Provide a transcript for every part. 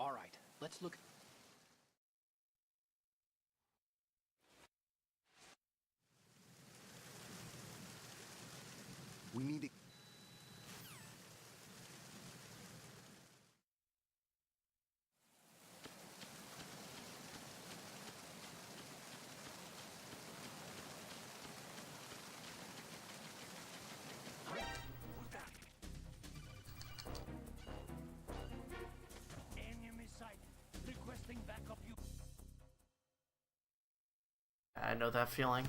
All right, let's look. We need to... Enemy sighted. Requesting backup. You. I know that feeling.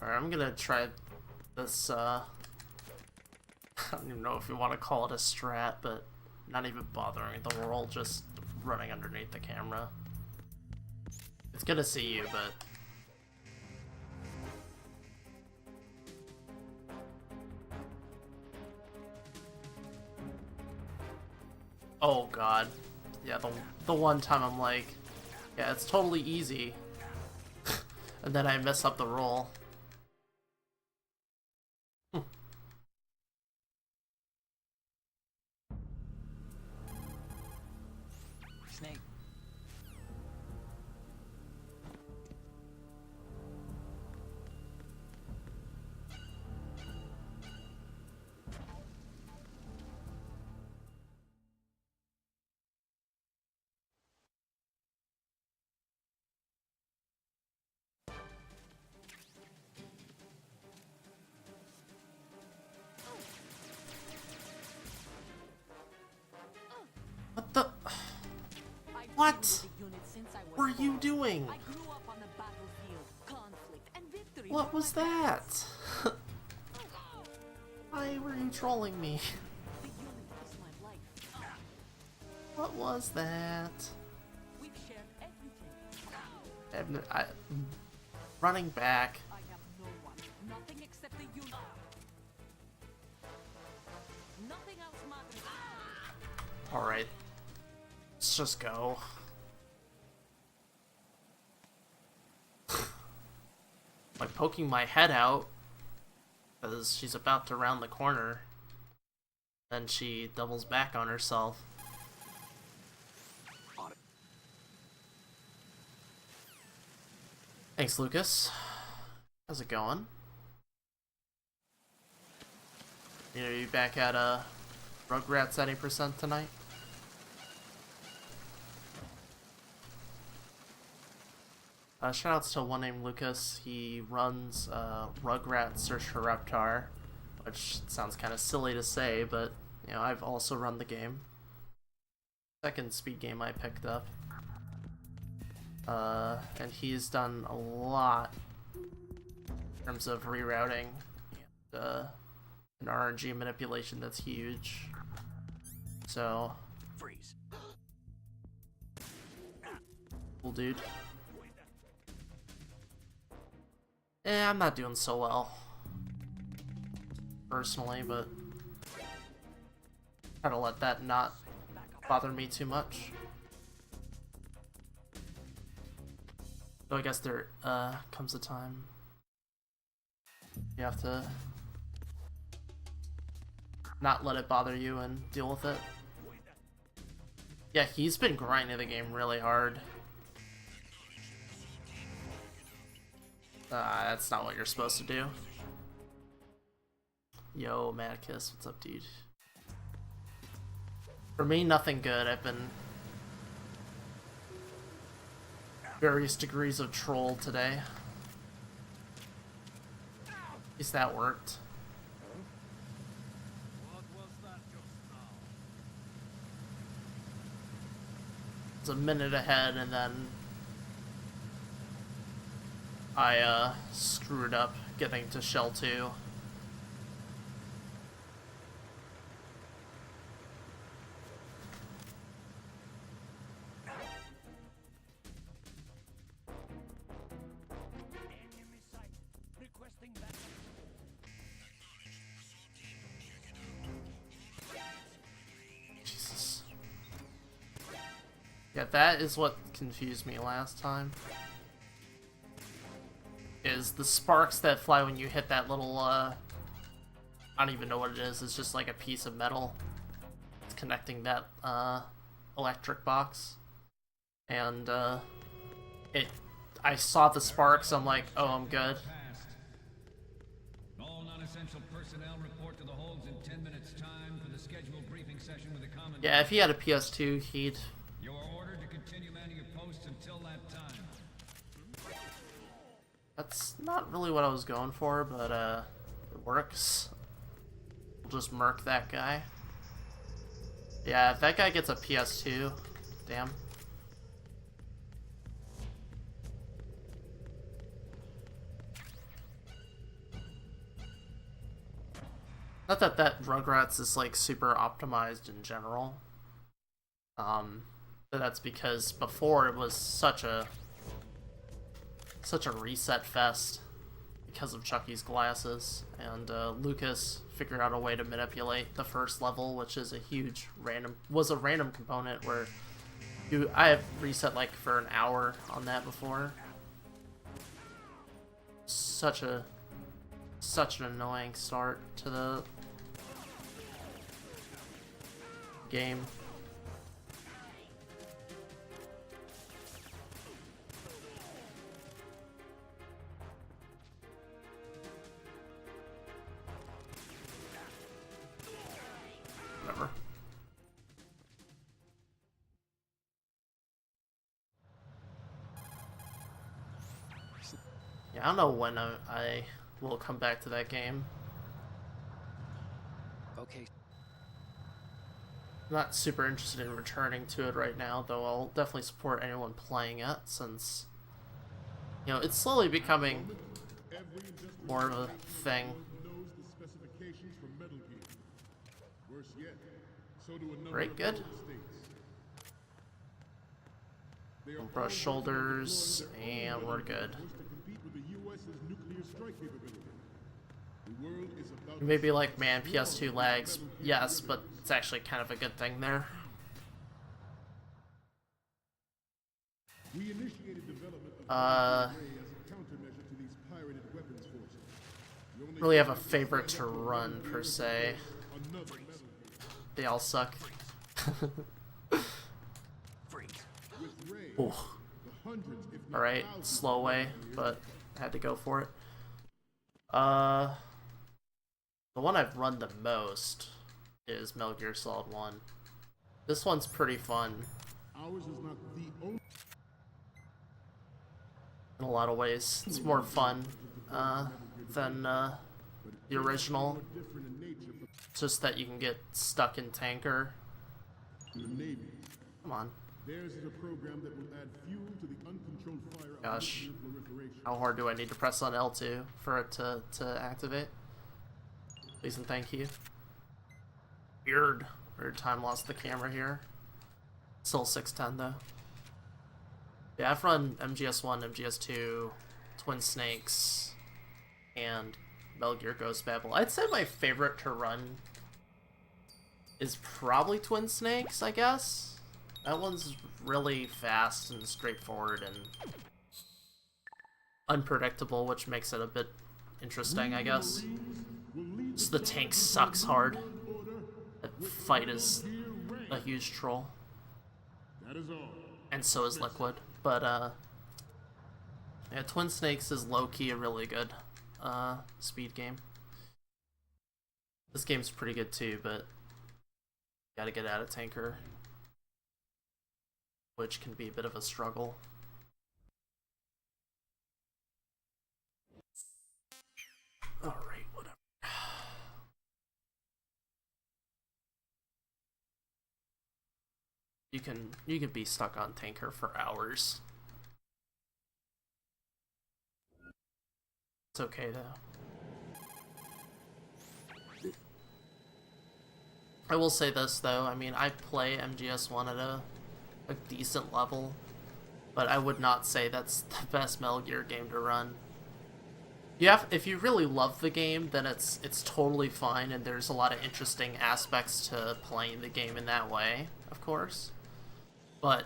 Alright, I'm gonna try this, I don't even know if you want to call it a strat, but not even bothering the world, just running underneath the camera. It's good to see you, but... Oh god. Yeah, the one time I'm like, yeah, it's totally easy. And then I mess up the roll. Snake. What the? What were you doing? What was that? Why were you trolling me? What was that? Running back. Alright. Let's just go. Like poking my head out because she's about to round the corner. Then she doubles back on herself. Thanks, Lucas. How's it going? You know, you back at Rugrats at 80% tonight? Shoutouts to one named Lucas. He runs Rugrats Search for Reptar, which sounds kind of silly to say, but you know, I've also run the game. Second speed game I picked up. And he's done a lot in terms of rerouting and RNG manipulation that's huge. So, Freeze. cool dude. I'm not doing so well personally, but try to let that not bother me too much. So I guess there comes a time you have to not let it bother you and deal with it. Yeah, he's been grinding the game really hard. That's not what you're supposed to do. Yo, Madkiss, what's up, dude? For me, nothing good. I've been various degrees of troll today. At least that worked. What was that just now? It's a minute ahead, and then I screwed up getting to Shell 2. Enemy sighted. Requesting backup. Jesus. Yeah, that is what confused me last time. Is the sparks that fly when you hit that little I don't even know what it is. It's just like a piece of metal. It's connecting that electric box, and I saw the sparks. I'm like, oh, I'm good. All non-essential personnel report to the holds in 10 minutes time for the scheduled briefing session with the commandant. Yeah, if he had a PS2, he'd... You are ordered to continue manning your posts until that time. That's not really what I was going for, but it works. We'll just murk that guy. Yeah, if that guy gets a PS2, damn. Not that Rugrats is like super optimized in general. But that's because before it was such a reset fest because of Chucky's glasses, and Lucas figured out a way to manipulate the first level, which is a random component where I have reset like for an hour on that before. Such an annoying start to the game. Whatever. Yeah, I don't know when I will come back to that game. Okay. I'm not super interested in returning to it right now, though I'll definitely support anyone playing it, since, you know, it's slowly becoming more of a thing. Right, good. We'll brush shoulders, and we're good. You may be like, man, PS2 lags. Yes, but it's actually kind of a good thing there. Really have a favorite to run, per se. They all suck. Ooh. Alright, slow way, but I had to go for it. The one I've run the most is Metal Gear Solid 1. This one's pretty fun. In a lot of ways. It's more fun than the original. It's just that you can get stuck in tanker. Come on. Gosh. How hard do I need to press on L2 for it to activate? Please and thank you. Weird time lost the camera here. Still 610 though. Yeah, I've run MGS1, MGS2, Twin Snakes, and Metal Gear Ghost Babel. I'd say my favorite to run is probably Twin Snakes, I guess. That one's really fast and straightforward and unpredictable, which makes it a bit interesting, I guess. Just the tank sucks hard. That fight is a huge troll. And so is Liquid. But, yeah, Twin Snakes is low-key a really good speed game. This game's pretty good too, but gotta get out of tanker, which can be a bit of a struggle. Alright, whatever. You can be stuck on tanker for hours. It's okay though. I will say this though, I mean, I play MGS1 at a decent level, but I would not say that's the best Metal Gear game to run. If you really love the game, then it's totally fine, and there's a lot of interesting aspects to playing the game in that way, of course. But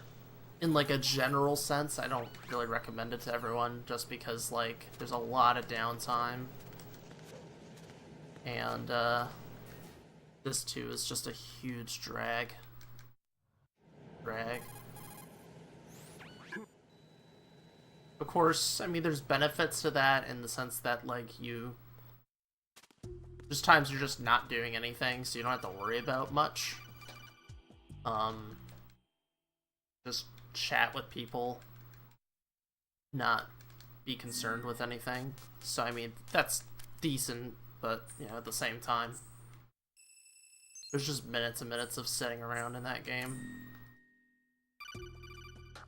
in like a general sense, I don't really recommend it to everyone, just because like there's a lot of downtime. And this too is just a huge drag. Of course, I mean, there's benefits to that in the sense that, like, there's times you're just not doing anything, so you don't have to worry about much. Just chat with people, not be concerned with anything. So, I mean, that's decent, but, you know, at the same time, there's just minutes and minutes of sitting around in that game.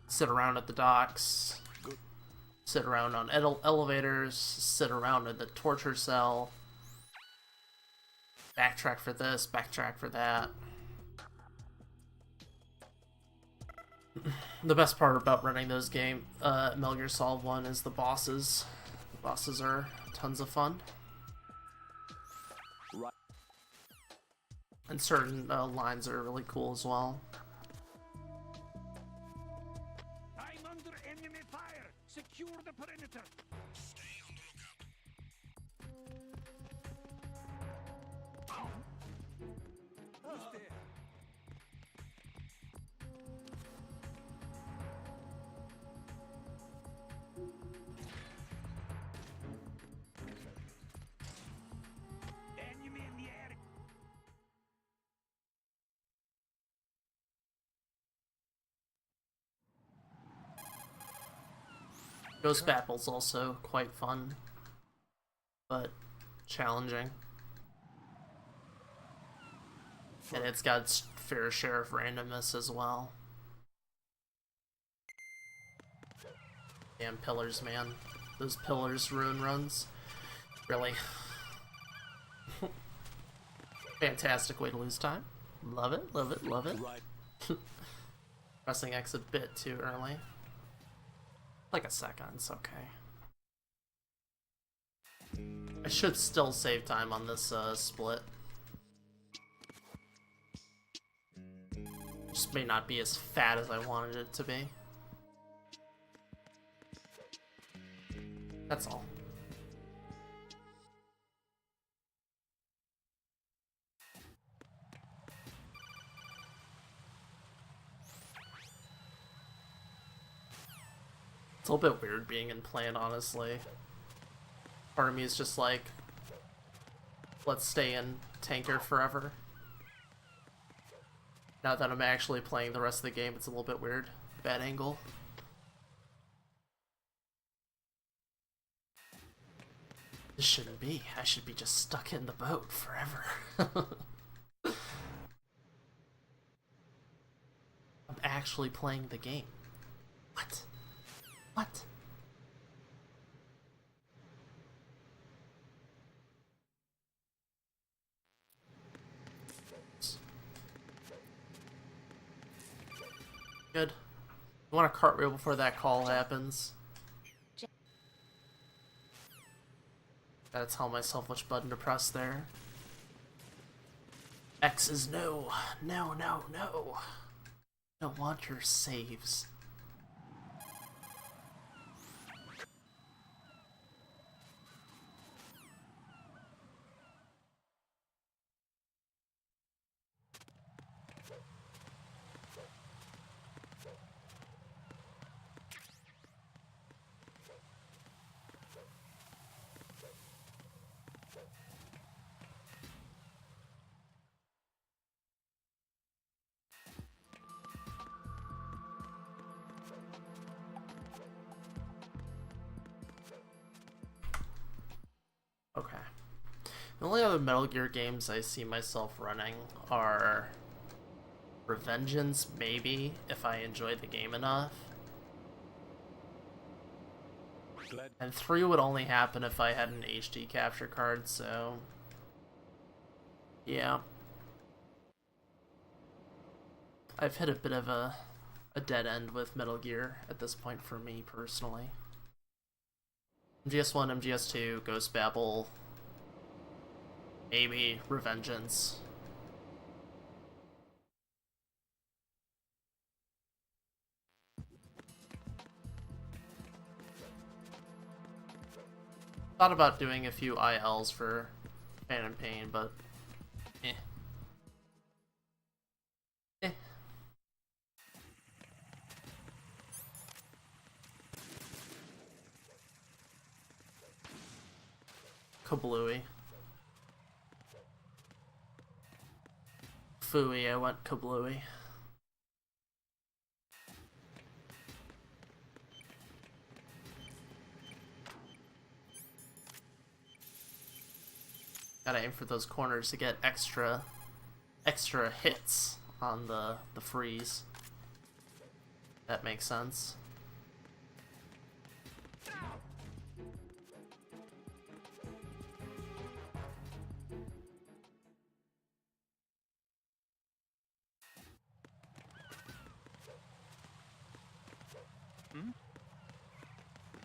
Sit around at the docks, sit around on elevators, sit around in the torture cell, backtrack for this, backtrack for that. The best part about running those Metal Gear Solid 1 is the bosses. The bosses are tons of fun. Right. And certain lines are really cool as well. I'm under enemy fire. Secure the perimeter. Stay on the lookout. Who's there? Enemy in the area. Ghost Battle's also quite fun, but challenging. And it's got its fair share of randomness as well. Damn pillars, man. Those pillars ruin runs. Really. Fantastic way to lose time. Love it, love it, love it. Right. Pressing X a bit too early. Like a second, it's okay. I should still save time on this split. Just may not be as fat as I wanted it to be. That's all. It's a little bit weird being in Plant, honestly. Part of me is just like, let's stay in Tanker forever. Now that I'm actually playing the rest of the game, it's a little bit weird. Bad angle. This shouldn't be. I should be just stuck in the boat forever. I'm actually playing the game. What? What? Good. You want a cartwheel before that call happens? Gotta tell myself which button to press there. X is no. No, no, no. Don't want your saves. Okay. The only other Metal Gear games I see myself running are Revengeance, maybe, if I enjoy the game enough. And 3 would only happen if I had an HD capture card, so... yeah. I've hit a bit of a dead end with Metal Gear at this point for me, personally. MGS1, MGS2, Ghost Babel, maybe Revengeance. Thought about doing a few ILs for Phantom Pain, but eh. Eh. Kablooey. Phooey, I went kablooey. Gotta aim for those corners to get extra hits on the freeze. That makes sense.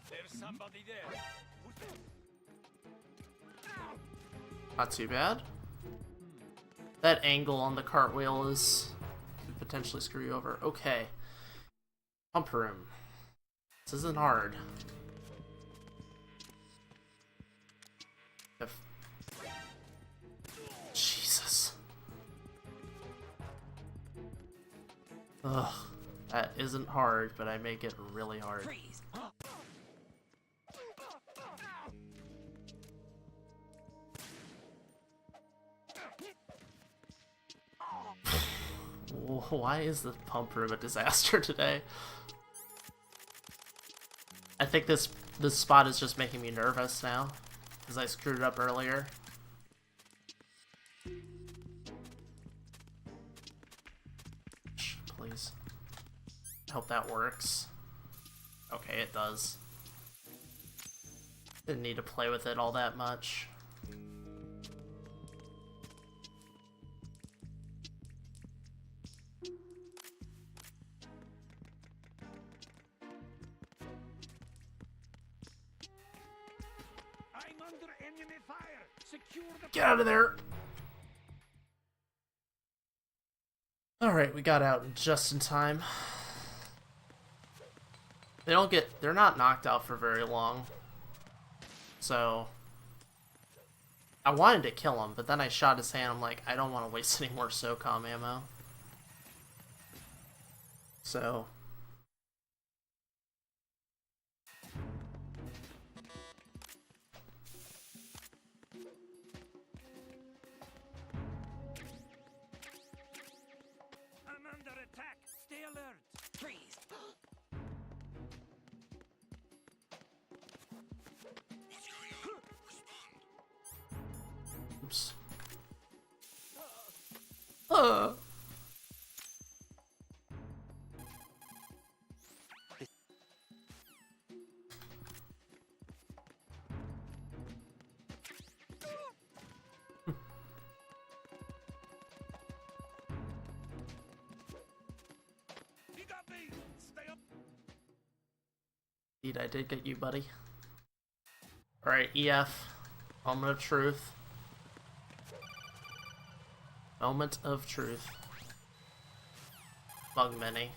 There's somebody there. Not too bad. That angle on the cartwheel is could potentially screw you over. Okay. Pump room. This isn't hard. Jesus. Ugh. That isn't hard, but I make it really hard. Freeze. Why is the pump room a disaster today? I think this spot is just making me nervous now, because I screwed it up earlier. Please. I hope that works. Okay, it does. Didn't need to play with it all that much. I'm under enemy fire. Secure the Get out of there! Alright, we got out just in time. They're not knocked out for very long. So, I wanted to kill him, but then I shot his hand. I'm like, I don't want to waste any more SOCOM ammo. So, I'm under attack. Stay alert. Freeze. oops. He got me. Stay up. Indeed, I did get you, buddy. Alright, EF. Moment of truth. Moment of truth. Bug mini.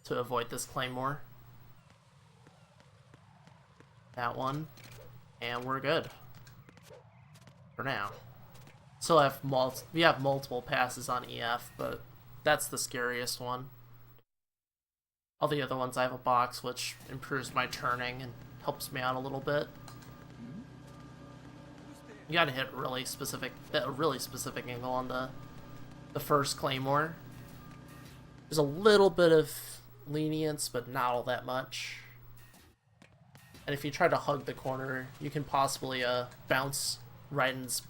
To avoid this claymore. That one. And we're good. For now. Still have we have multiple passes on EF, but that's the scariest one. All the other ones I have a box, which improves my turning and helps me out a little bit. You gotta hit a really specific angle on the first claymore. There's a little bit of lenience, but not all that much. And if you try to hug the corner, you can possibly bounce Raiden's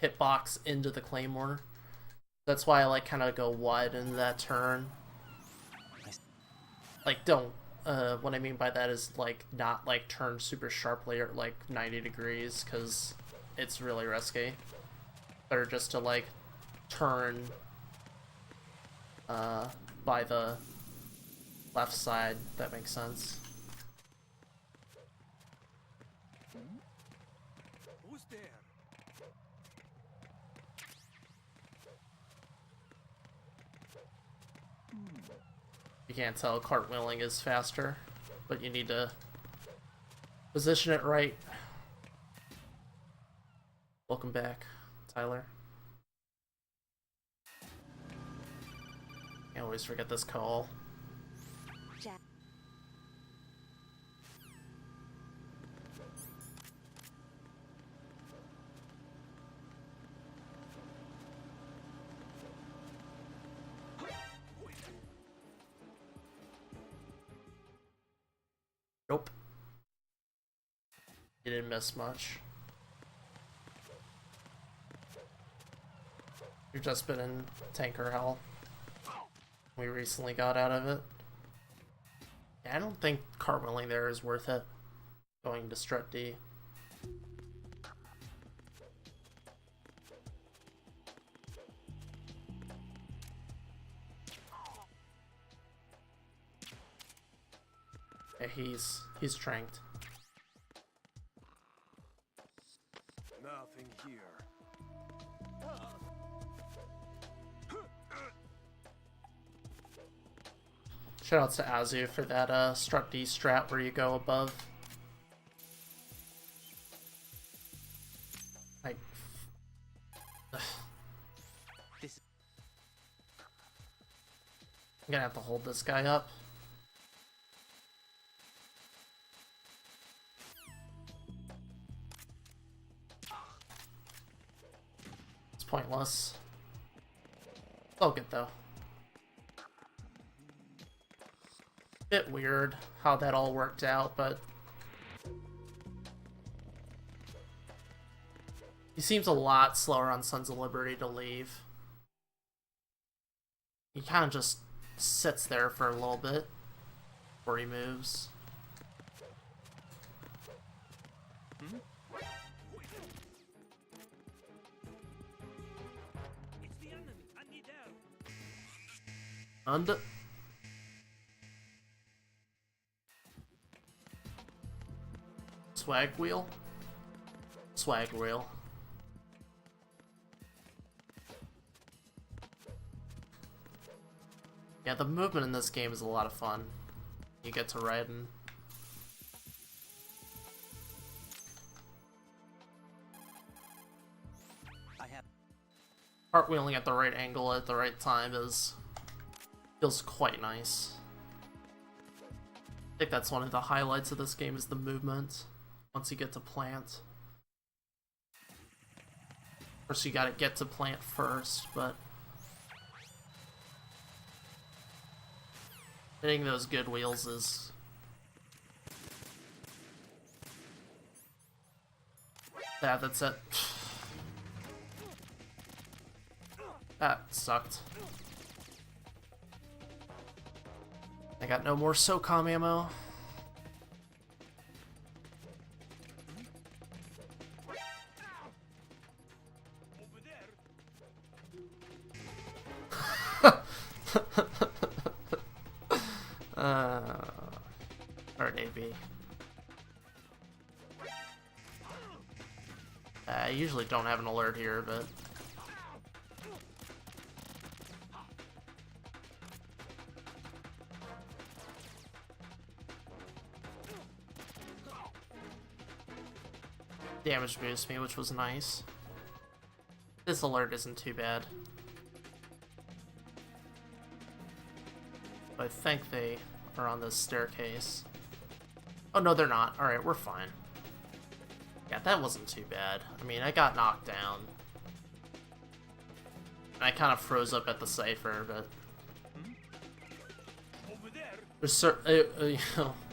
hitbox into the claymore. That's why I like kind of go wide into that turn. Like, don't. What I mean by that is like not like turn super sharply or like 90 degrees, because it's really risky. Better just to like turn by the left side. If that makes sense. Who's there? You can't tell cartwheeling is faster, but you need to position it right. Look Welcome back, Tyler. I always forget this call. Jack. Nope. You didn't miss much. You've just been in tanker hell. We recently got out of it. Yeah, I don't think cartwheeling there is worth it. Going to strut D. Yeah, he's tranked. Nothing here. Shoutouts to Azu for that strut D strat where you go above. Like, This I'm gonna have to hold this guy up. It's pointless. Oh, good though. Bit weird how that all worked out, but he seems a lot slower on Sons of Liberty to leave. He kind of just sits there for a little bit before he moves. It's the enemy. I need help. And swag wheel? Swag wheel. Yeah, the movement in this game is a lot of fun. You get to ride and I have. cartwheeling at the right angle at the right time feels quite nice. I think that's one of the highlights of this game is the movement. Once you get to plant. Of course, you gotta get to plant first, but hitting those good wheels is that's it. That sucked. I got no more SOCOM ammo. Over there. Or an AB. I usually don't have an alert here, but damage boost me, which was nice. This alert isn't too bad. I think they are on this staircase. Oh no, they're not. Alright, we're fine. Yeah, that wasn't too bad. I mean, I got knocked down. And I kind of froze up at the cipher, but Over there. there's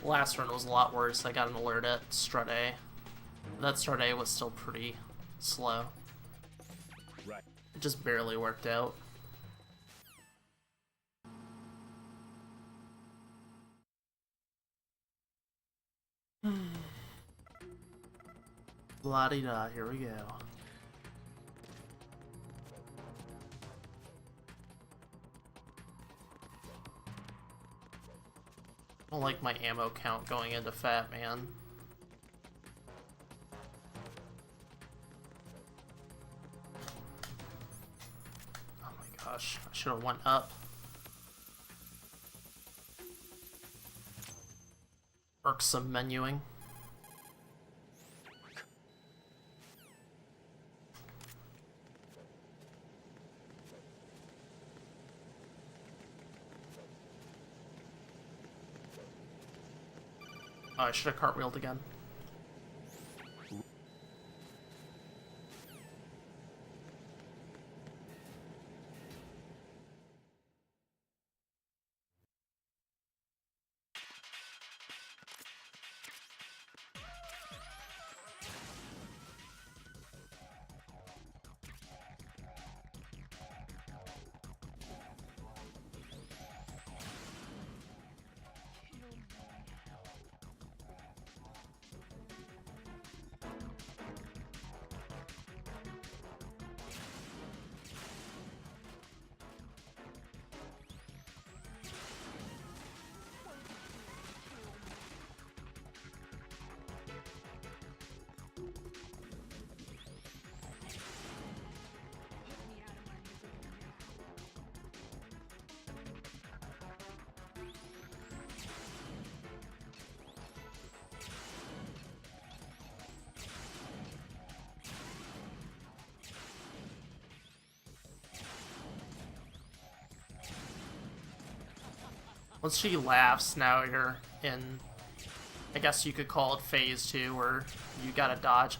last run was a lot worse. I got an alert at strut A. That strut A was still pretty slow. Right. It just barely worked out. La-di-da, here we go. I don't like my ammo count going into Fat Man. Oh my gosh, I should have went up. Irksome menuing. Oh, I should have cartwheeled again. Once she laughs, now you're in, I guess you could call it phase 2, where you gotta dodge.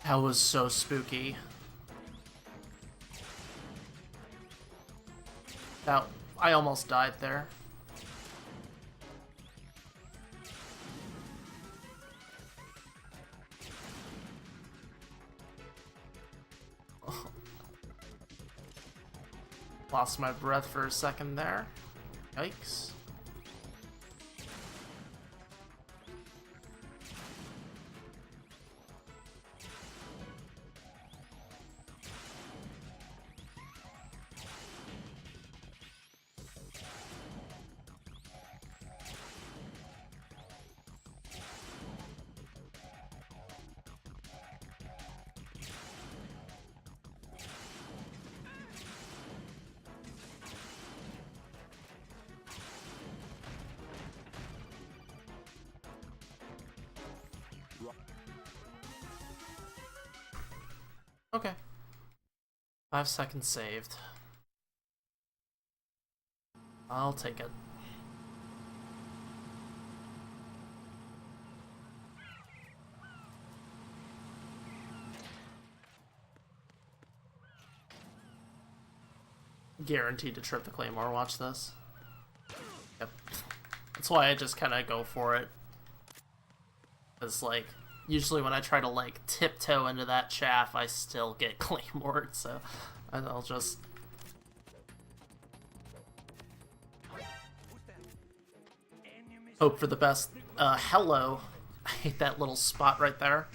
That was so spooky. That, I almost died there. Lost my breath for a second there. Yikes. Okay. 5 seconds saved. I'll take it. Guaranteed to trip the Claymore, watch this. Yep. That's why I just kind of go for it. Because, like, usually when I try to, like, tiptoe into that chaff, I still get Claymored, so I'll just... hope for the best. Hello. I hate that little spot right there.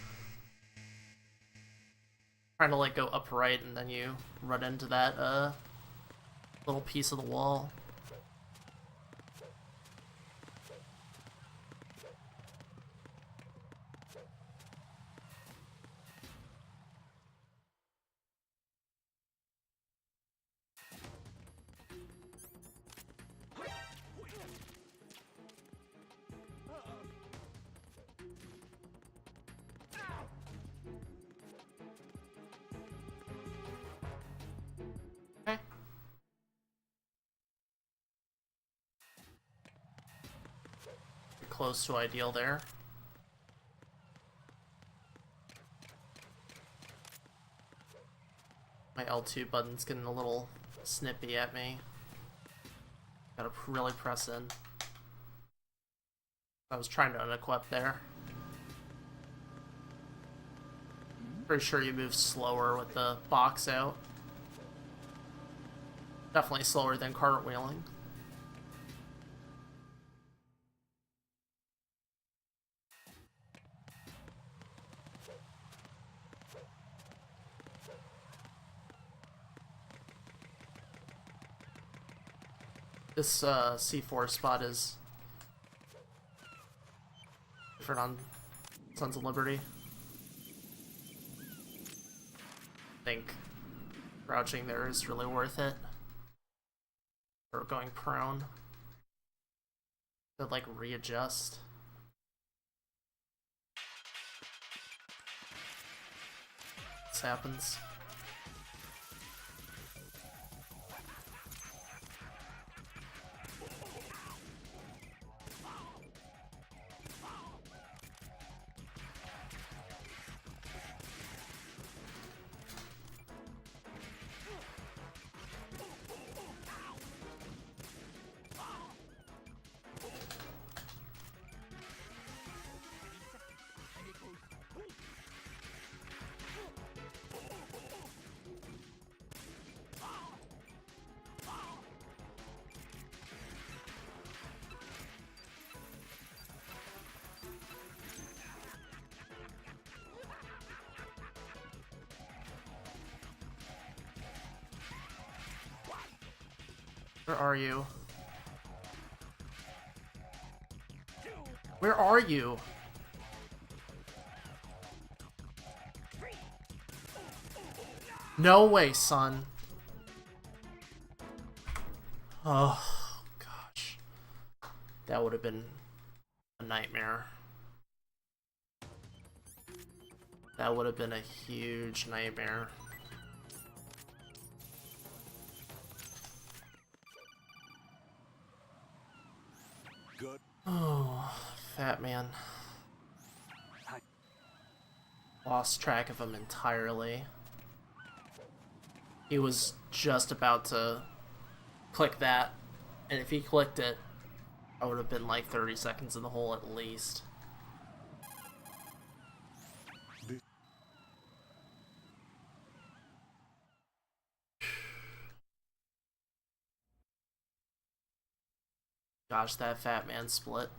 Trying to, like, go upright, and then you run into that, little piece of the wall. Okay. Close to ideal there. My L2 button's getting a little snippy at me. Gotta really press in. I was trying to unequip there. Pretty sure you move slower with the box out. Definitely slower than cartwheeling. This C4 spot is different on Sons of Liberty. I think crouching there is really worth it. Or going prone. To like readjust. This happens. Where are you? Where are you? No way, son. Oh, gosh. That would have been a nightmare. That would have been a huge nightmare. Good. Oh, fat man. Lost track of him entirely. He was just about to click that, and if he clicked it, I would have been like 30 seconds in the hole at least. Gosh, that fat man split.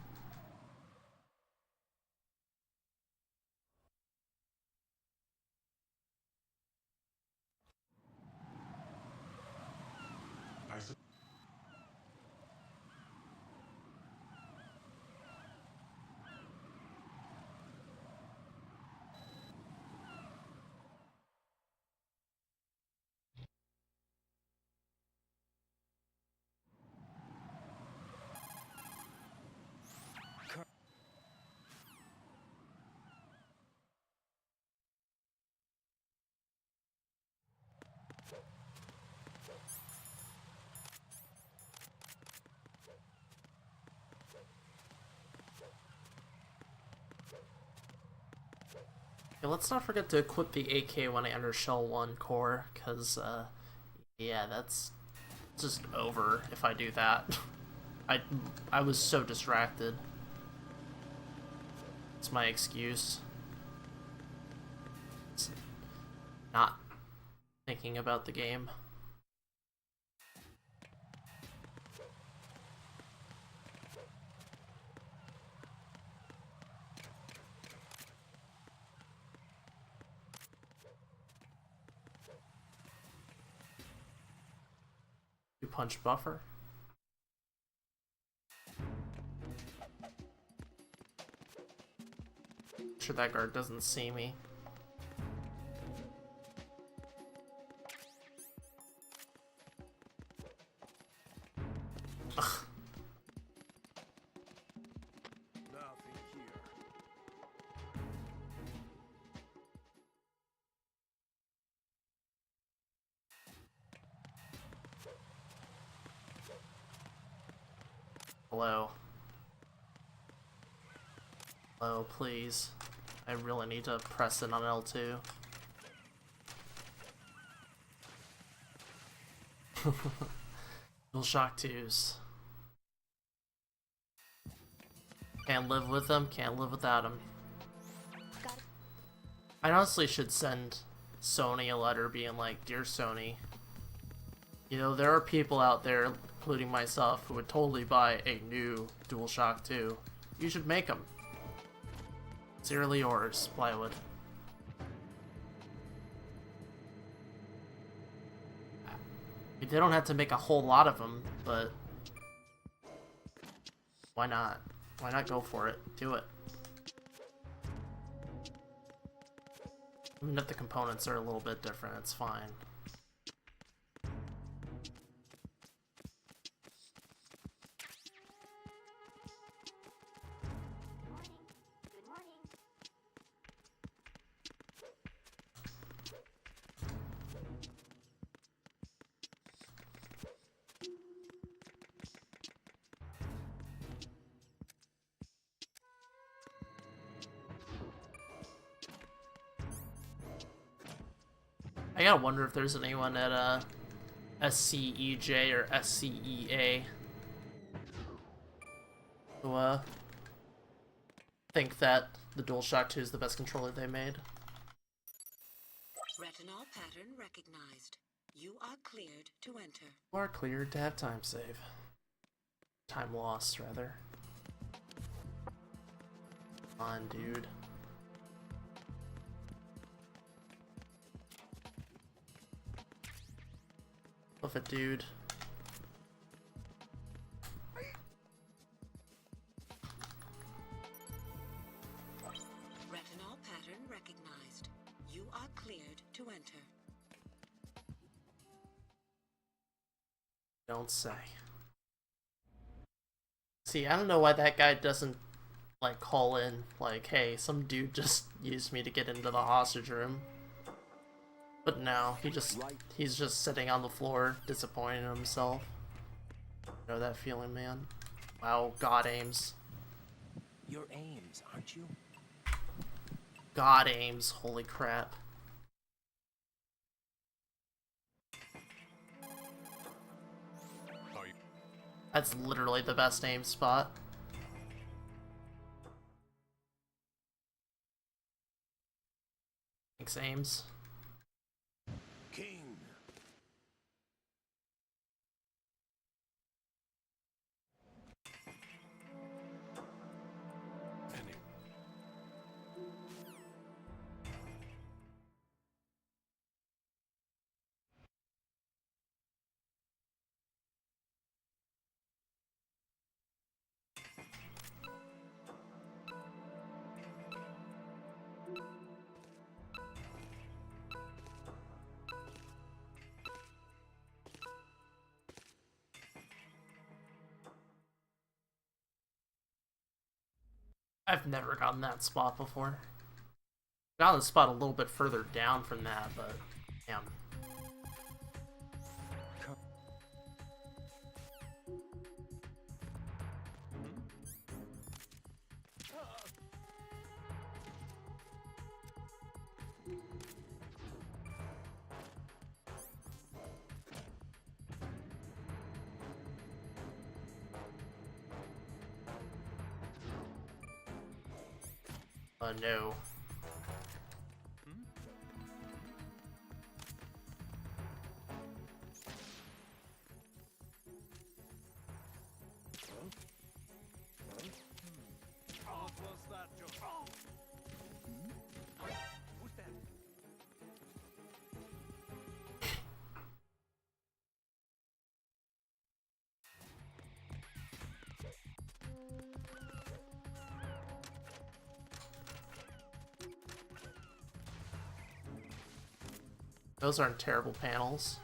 Okay, let's not forget to equip the AK when I enter Shell 1 core, because, yeah, that's just over if I do that. I was so distracted. It's my excuse. It's not thinking about the game. Punch buffer. Sure that guard doesn't see me. Ugh. Nothing here. Hello. Hello, please. I really need to press it on L2. DualShock 2s. Can't live with them, can't live without them. I honestly should send Sony a letter being like, "Dear Sony, you know, there are people out there, including myself, who would totally buy a new DualShock 2. You should make them. Sincerely yours, Plywood." They don't have to make a whole lot of them, but why not? Why not go for it? Do it. Even if the components are a little bit different, it's fine. I gotta wonder if there's anyone at SCEJ or SCEA who think that the DualShock 2 is the best controller they made. Retinol pattern recognized. You are cleared to enter. You are cleared to have time save. Time loss, rather. Come on, dude. Love it, dude. to enter. Don't say. See, I don't know why that guy doesn't, like, call in, like, hey, some dude just used me to get into the hostage room. But no, he's just sitting on the floor, disappointed in himself. You know that feeling, man? Wow, God aims. Your aims, aren't you? God aims, holy crap. That's literally the best aim spot. Thanks, Ames. King. I've never gotten that spot before. Got the spot a little bit further down from that, but damn. No. Those aren't terrible panels.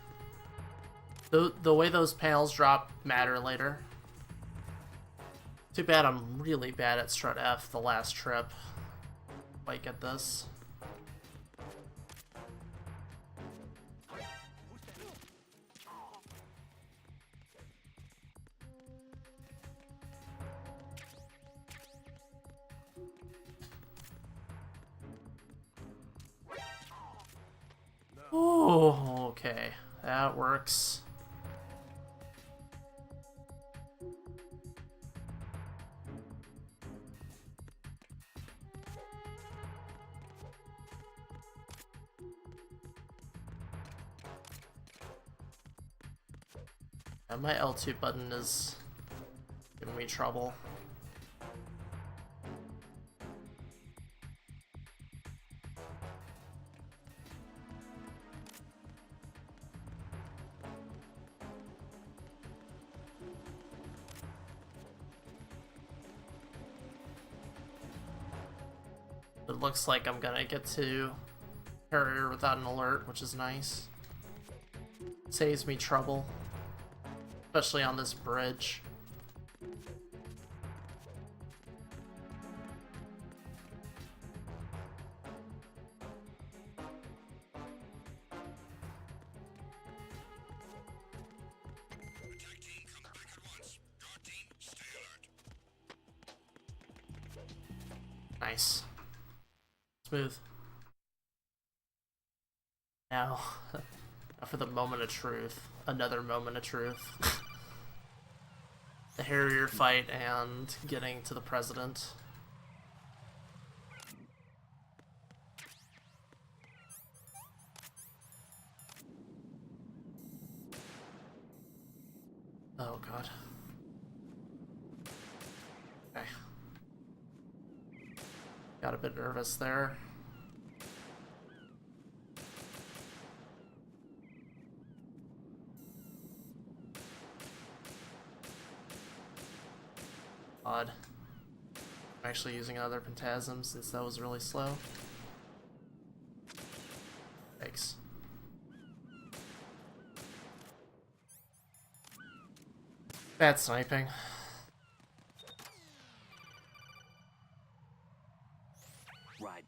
The way those panels drop matter later. Too bad I'm really bad at strut F the last trip. Might get this. Oh, okay. That works. And my L2 button is giving me trouble. It looks like I'm gonna get to carrier without an alert, which is nice. Saves me trouble, especially on this bridge. Nice. Smooth. Now, for the moment of truth. Another moment of truth. The Harrier fight and getting to the president. Oh god. Okay. Got a bit nervous there. Odd. I'm actually using another Phantasm since that was really slow. Thanks. Bad sniping. Right.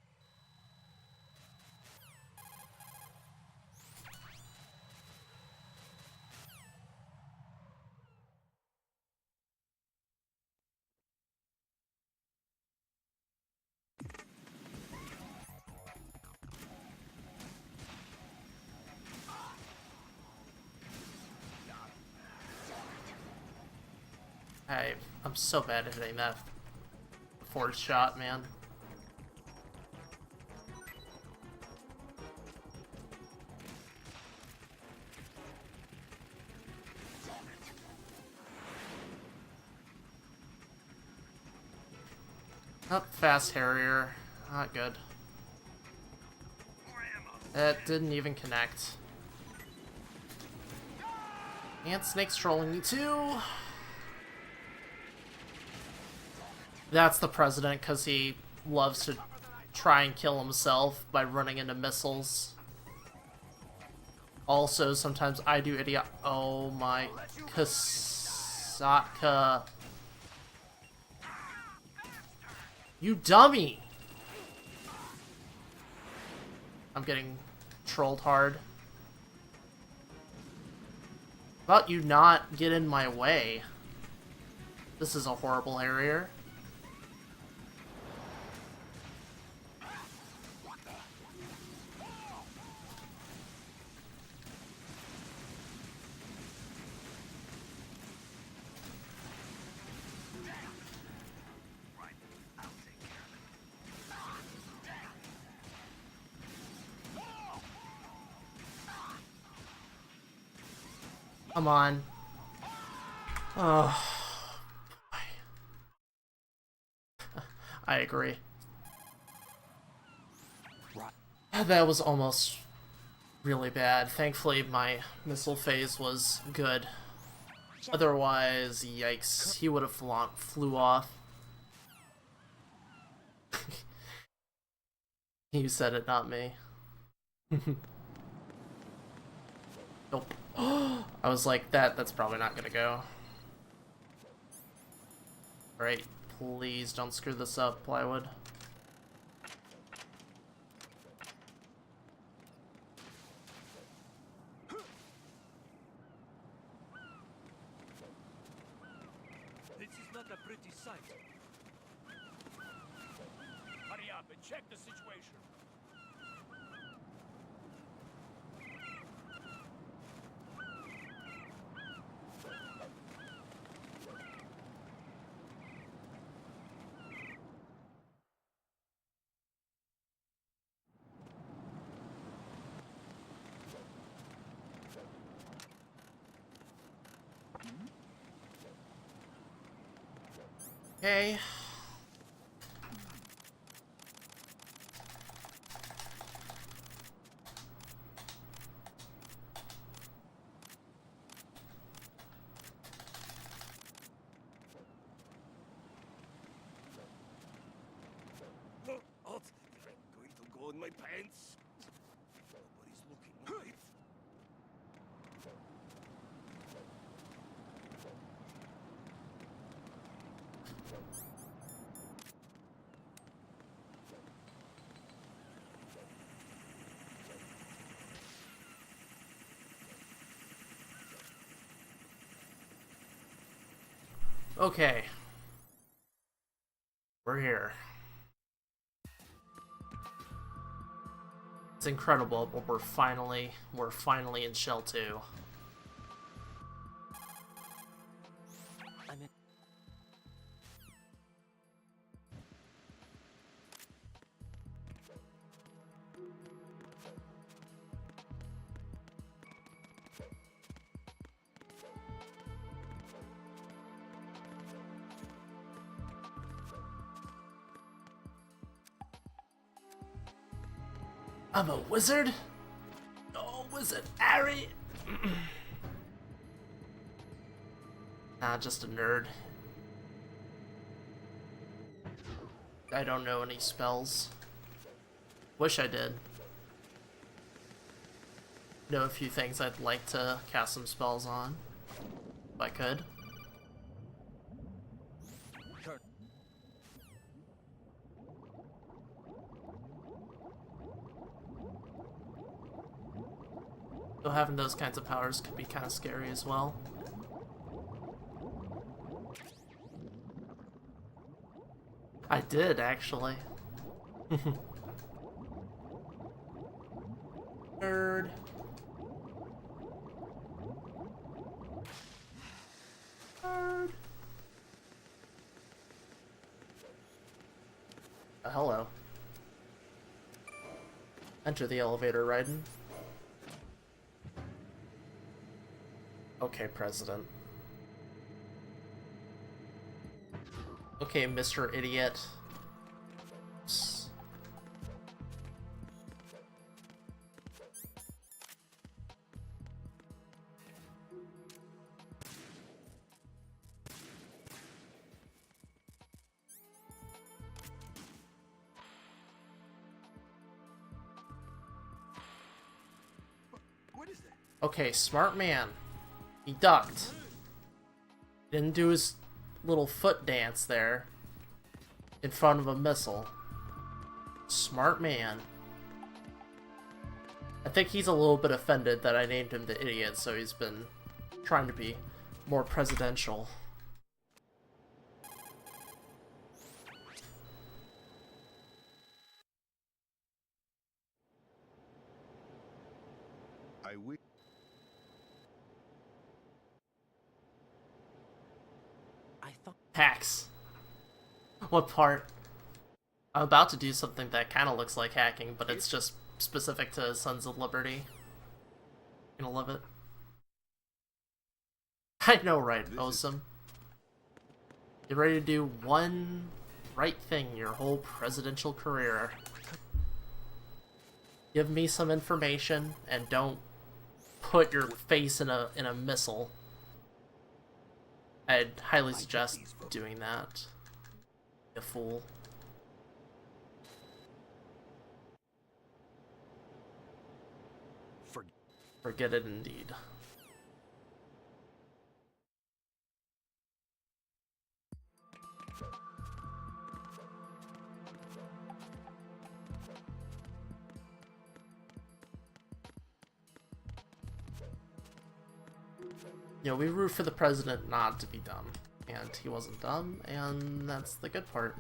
I'm so bad at hitting that forward shot, man. Oh, fast Harrier. Not good. That didn't even connect. And Snake's trolling me too. That's the president, because he loves to try and kill himself by running into missiles. Also, sometimes I do idiot. Oh my. Kasaka. You dummy! I'm getting trolled hard. How about you not get in my way? This is a horrible area. Come on. Oh, boy. I agree. That was almost really bad. Thankfully, my missile phase was good. Otherwise, yikes, he would have flew off. You said it, not me. Nope. I was like, that's probably not gonna go. Alright, please don't screw this up, Plywood. This is not a pretty sight. Hurry up and check the situation. Okay. Out. I'm going to go in my pants. Nobody's looking, right? Okay. We're here. It's incredible, but we're finally in Shell 2. I'm in. I'm a wizard? Oh, wizard Harry! Nah, just a nerd. I don't know any spells. Wish I did. Know a few things I'd like to cast some spells on. If I could. So having those kinds of powers could be kind of scary as well. I did, actually. Nerd. Nerd. Hello. Enter the elevator, Raiden. Okay, President. Okay, Mr. Idiot. What is that? Okay, smart man. He ducked. Didn't do his little foot dance there in front of a missile. Smart man. I think he's a little bit offended that I named him the idiot, so he's been trying to be more presidential. I wish. I thought. Hacks. What part? I'm about to do something that kind of looks like hacking, but it's just specific to Sons of Liberty. Gonna love it. I know, right, Osam? Get ready to do one right thing your whole presidential career. Give me some information and don't put your face in a missile. I'd highly suggest doing that. You fool. Forget it indeed. You know, we root for the president not to be dumb. And he wasn't dumb, and that's the good part.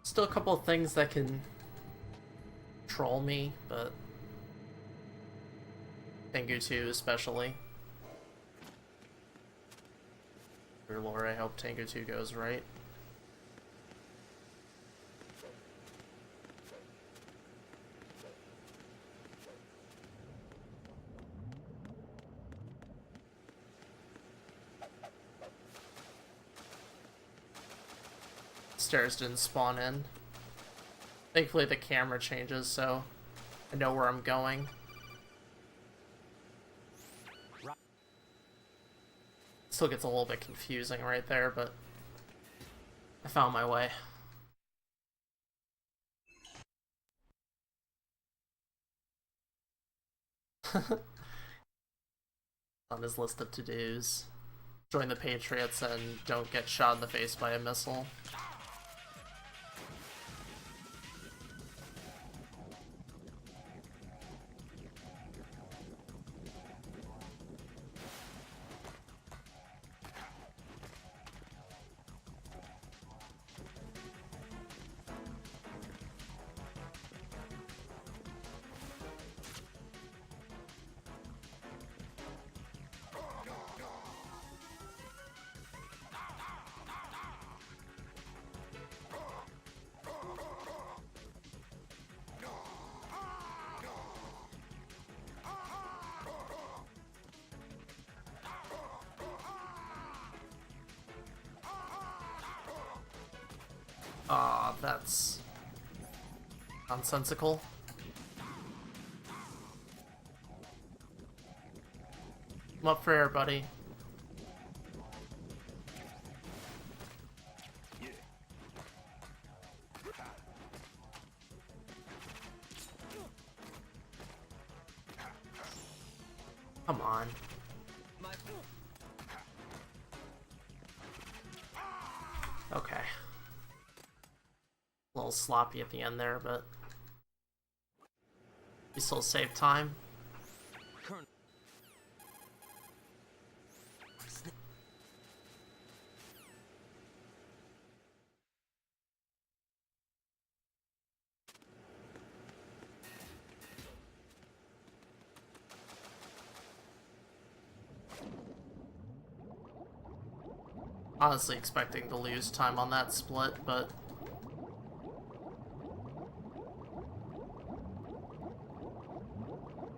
Still a couple of things that can troll me, but Tengu 2 especially. Dear Lord, I hope Tengu 2 goes right. Stairs didn't spawn in. Thankfully the camera changes, so I know where I'm going. Still gets a little bit confusing right there, but I found my way. On his list of to-dos. Join the Patriots and don't get shot in the face by a missile. Aw, that's nonsensical. Come up for air, buddy. Come on. Okay. A little little sloppy at the end there, but we still save time. Colonel. Honestly expecting to lose time on that split, but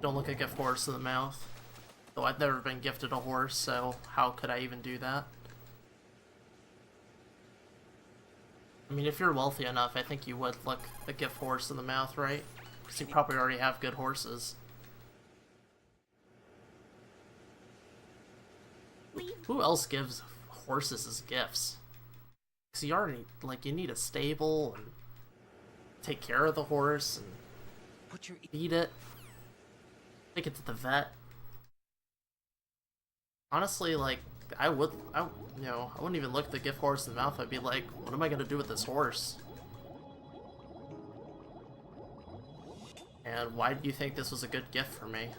don't look a gift horse in the mouth. Though I've never been gifted a horse, so how could I even do that? I mean, if you're wealthy enough, I think you would look a gift horse in the mouth, right? Because you probably already have good horses. Who else gives horses as gifts? Because you already, like, you need a stable and take care of the horse and Put your feed it, take it to the vet. Honestly, like, I wouldn't even look the gift horse in the mouth. I'd be like, what am I gonna do with this horse? And why do you think this was a good gift for me?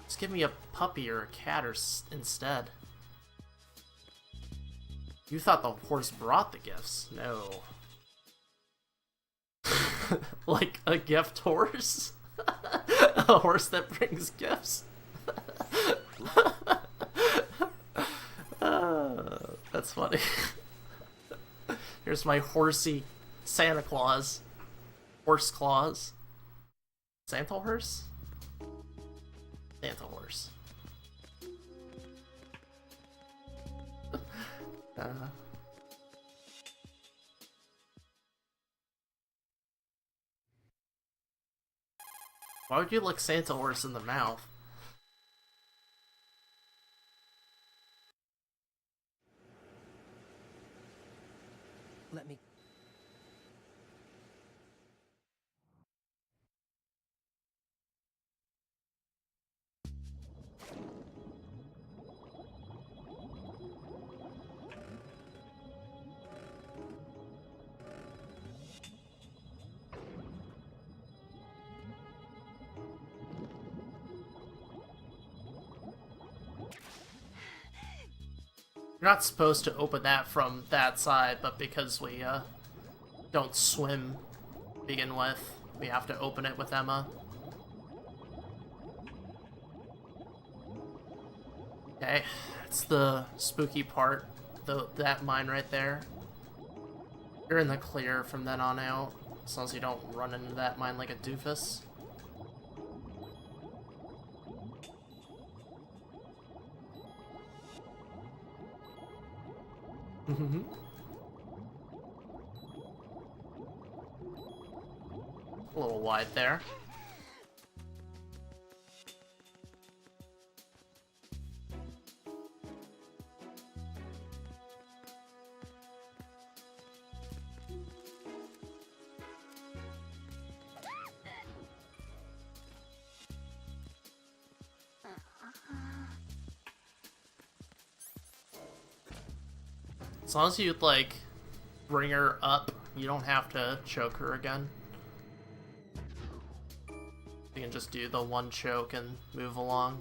Just give me a puppy or a cat instead. You thought the horse brought the gifts. No. Like a gift horse? A horse that brings gifts? That's funny. Here's my horsey Santa Claus. Horse Claus. Santa horse? Santa horse. Why would you look Santa horse in the mouth? let me. You're not supposed to open that from that side, but because we don't swim to begin with, we have to open it with Emma. Okay, it's the spooky part, that mine right there. You're in the clear from then on out, as long as you don't run into that mine like a doofus. A little wide there. As long as you, like, bring her up, you don't have to choke her again. You can just do the one choke and move along.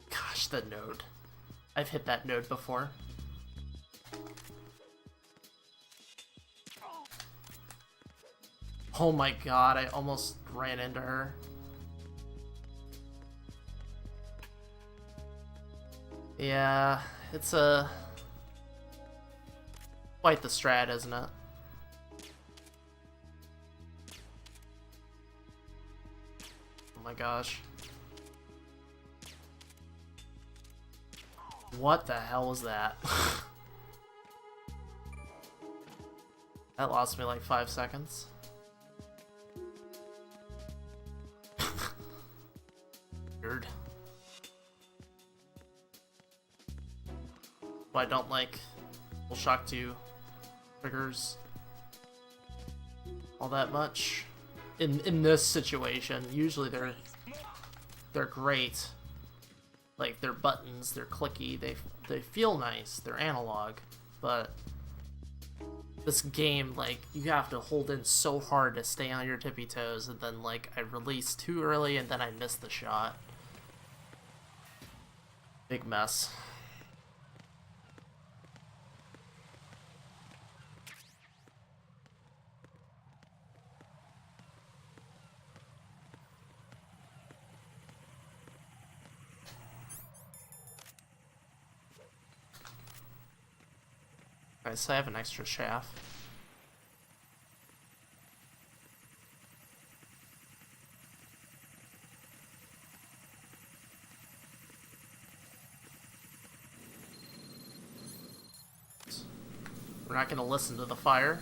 Gosh, the node. I've hit that node before. Oh my god, I almost ran into her. Yeah, it's quite the strat, isn't it? Oh my gosh. What the hell was that? That lost me like 5 seconds. Weird. I don't like full shock 2 triggers all that much. in this situation, usually they're great. Like, they're buttons, they're clicky, they feel nice, they're analog, but this game, like, you have to hold in so hard to stay on your tippy toes, and then, like, I released too early and then I missed the shot. Big mess. Alright, so I have an extra shaft. We're not going to listen to the fire.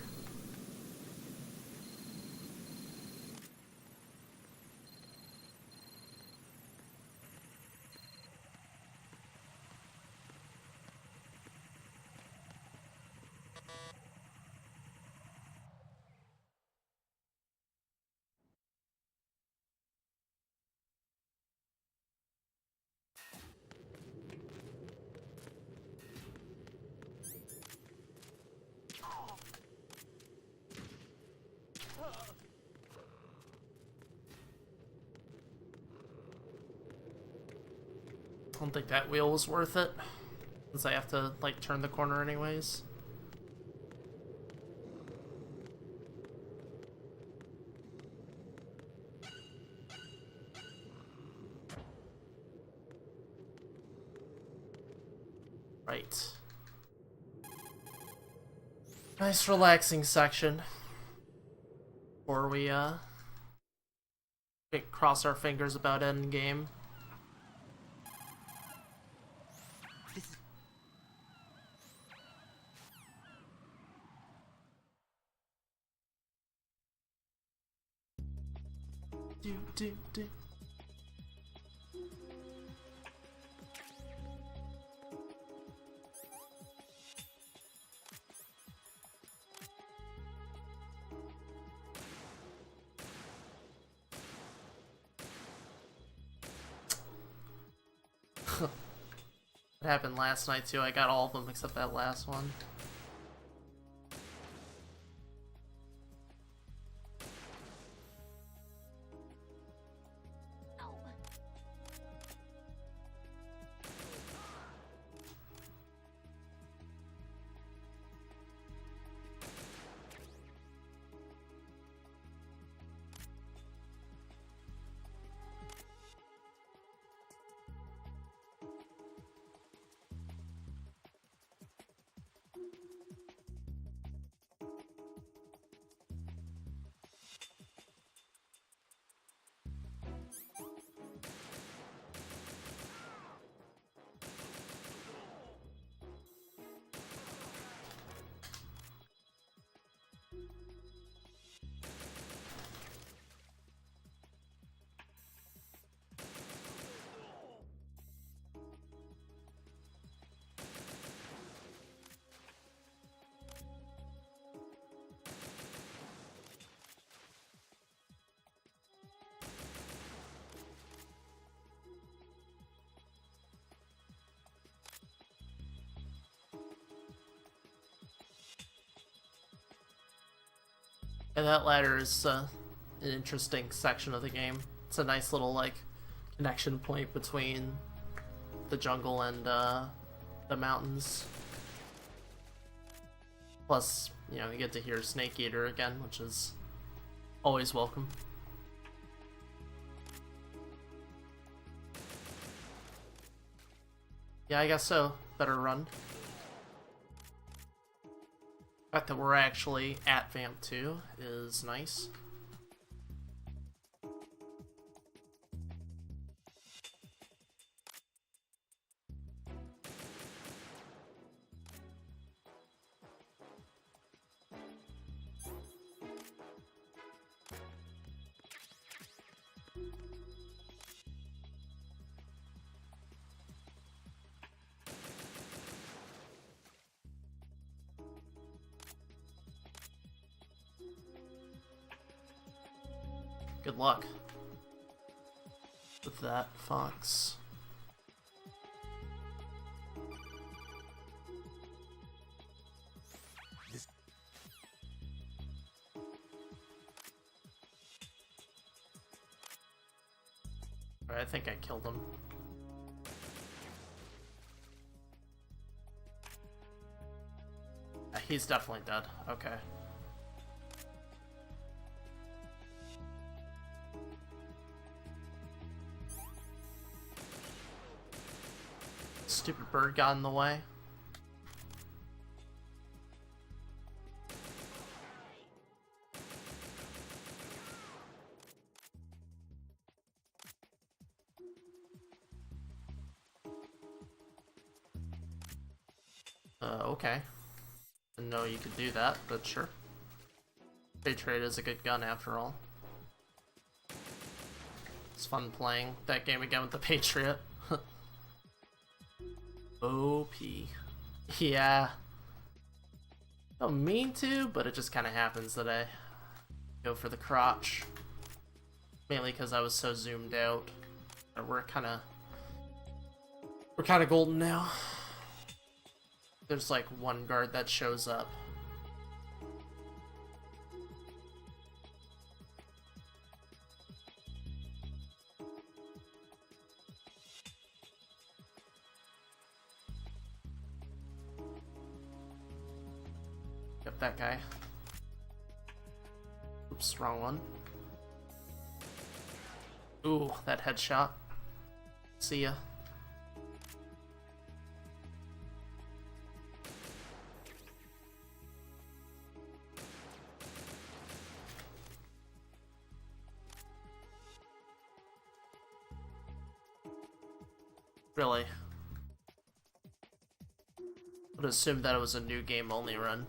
I don't think that wheel was worth it, since I have to, like, turn the corner anyways. Right. Nice relaxing section. Before we, cross our fingers about end game. Do. It happened last night too. I got all of them except that last one. And that ladder is an interesting section of the game. It's a nice little, like, connection point between the jungle and the mountains. Plus, you know, you get to hear Snake Eater again, which is always welcome. Yeah, I guess so. Better run. The fact that we're actually at Vamp 2 is nice. Good luck with that, Fox. Alright, I think I killed him. He's definitely dead. Okay. Stupid bird got in the way. Okay. Didn't know you could do that, but sure. Patriot is a good gun after all. It's fun playing that game again with the Patriot. OP. Yeah. Don't mean to, but it just kind of happens that I go for the crotch. Mainly because I was so zoomed out. We're kind of golden now. There's like one guard that shows up. Yep, that guy. Oops, wrong one. Ooh, that headshot. See ya. Really? Would assume that it was a new game only run.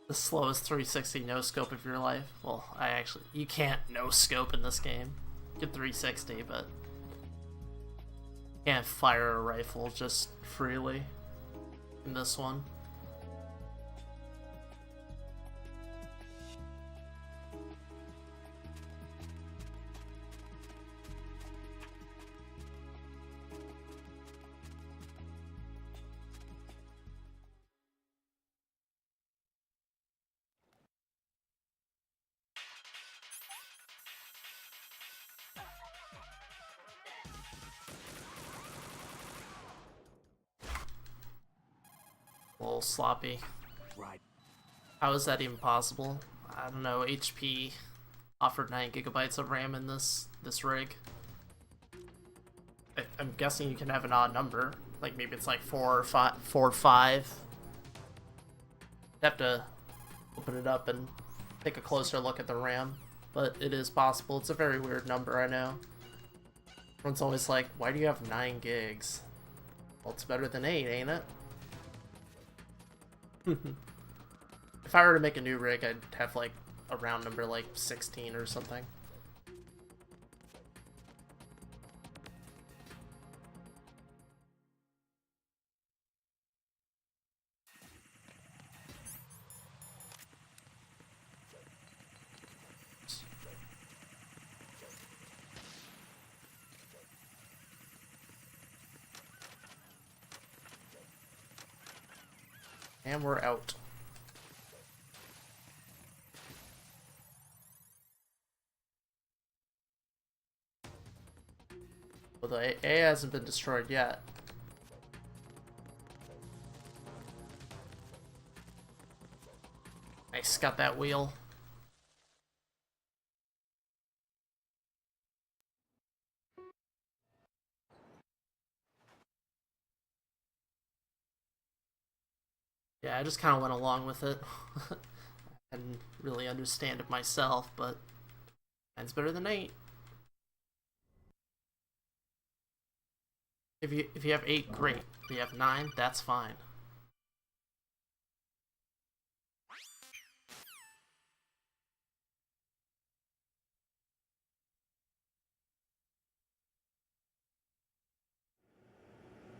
The slowest 360 no scope of your life. Well, you can't no scope in this game. You can 360, but you can't fire a rifle just freely in this one. A little sloppy. Right. How is that even possible? I don't know. HP offered 9 gigabytes of RAM in this rig. I'm guessing you can have an odd number, like maybe it's like 4 or 5. Have to open it up and take a closer look at the RAM, but it is possible. It's a very weird number, I know. Everyone's always like, why do you have 9 gigs? Well, it's better than 8, ain't it? If I were to make a new rig, I'd have like a round number like 16 or something. And we're out. Well, the A hasn't been destroyed yet. Nice, got that wheel. Yeah, I just kind of went along with it. I didn't really understand it myself, but 9's better than 8. If you have 8, great. If you have 9, that's fine.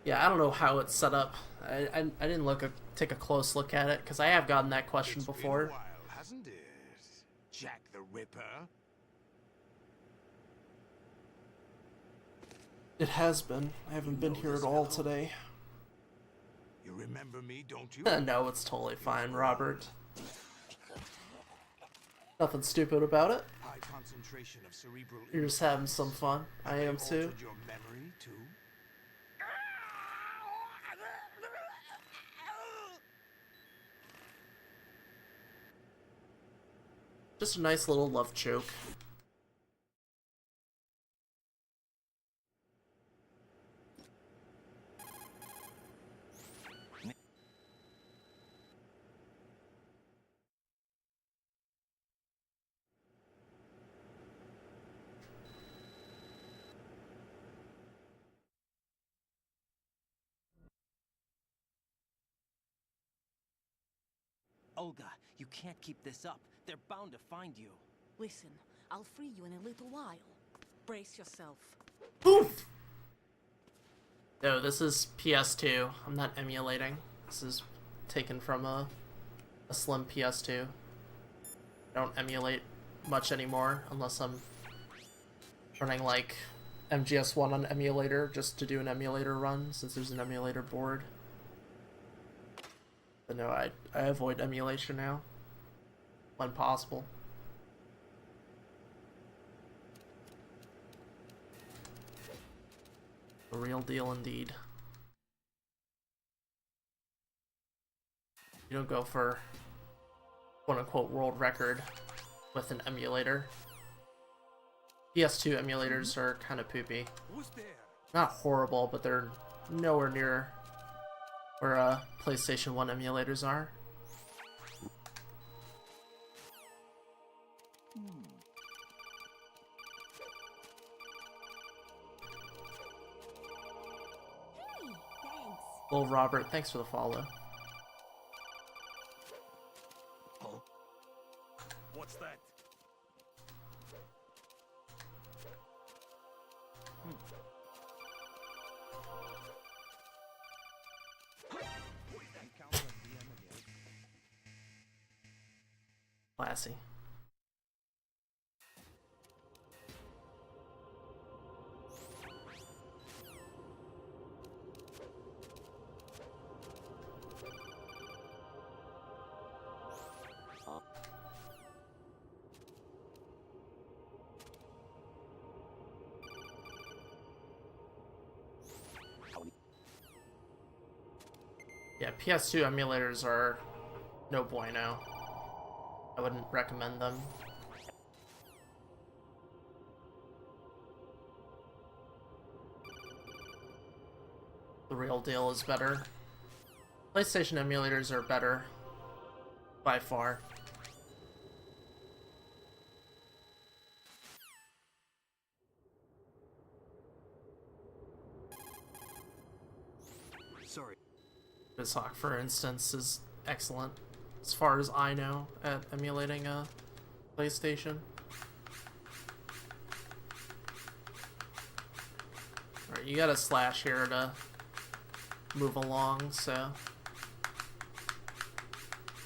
Yeah, I don't know how it's set up. I didn't take a close look at it because I have gotten that question before. It's been a while, hasn't it? Jack the Ripper. It has been. I haven't been here at all today. You remember me, don't you? No, it's totally fine, Robert. Nothing stupid about it. High concentration of cerebral. You're just having some fun. I am too. Altered your memory too. Just a nice little love joke. Olga, you can't keep this up. They're bound to find you. Listen, I'll free you in a little while. Brace yourself. Poof! No, this is PS2. I'm not emulating. This is taken from a slim PS2. I don't emulate much anymore unless I'm running like MGS1 on emulator just to do an emulator run since there's an emulator board. But no, I avoid emulation now when possible. The real deal indeed. You don't go for quote-unquote world record with an emulator. PS2 emulators are kind of poopy. Who's there? Not horrible, but they're nowhere near where PlayStation 1 emulators are. Hey, thanks. Well, Robert, thanks for the follow. Huh? What's that? Classy. Yeah, PS2 emulators are no bueno. I wouldn't recommend them. The real deal is better. PlayStation emulators are better. By far. Sorry. BizHawk, for instance, is excellent, as far as I know, at emulating a PlayStation. Alright, you got a slash here to move along, so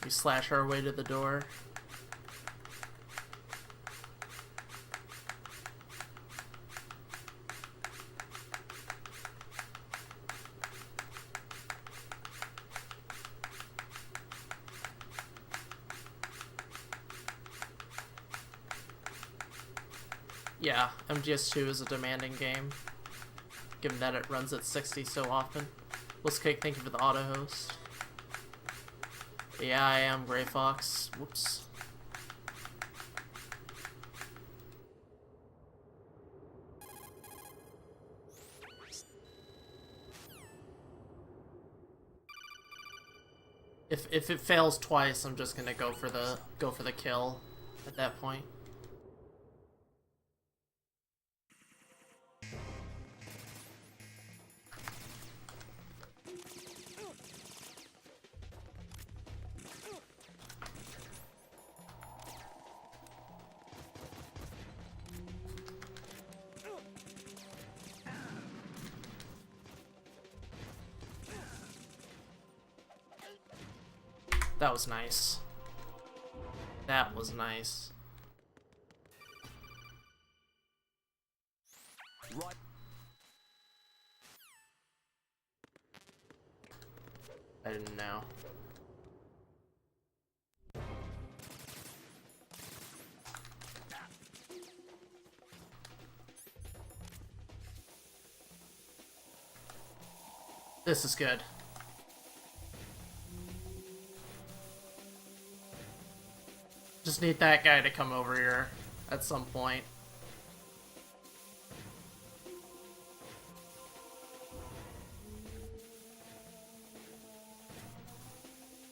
we slash our way to the door. Yeah, MGS2 is a demanding game, given that it runs at 60 so often. Blitzcake, thank you for the auto host. Yeah, I am Gray Fox. Whoops. If it fails twice, I'm just gonna go for the kill at that point. That was nice. That was nice. Right. I didn't know. This is good. Just need that guy to come over here at some point.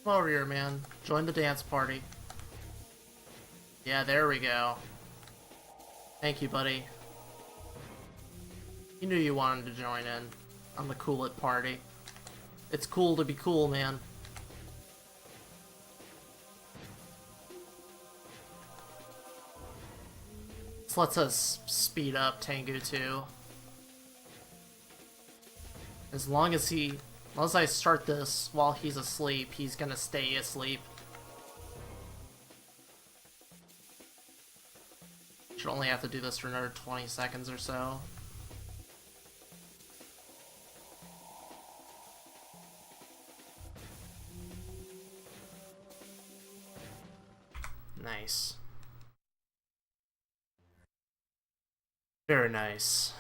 Come over here, man. Join the dance party. Yeah, there we go. Thank you, buddy. You knew you wanted to join in on the Cool It party. It's cool to be cool, man. This lets us speed up Tengu too. As long as I start this while he's asleep, he's gonna stay asleep. Should only have to do this for another 20 seconds or so. Nice. Very nice.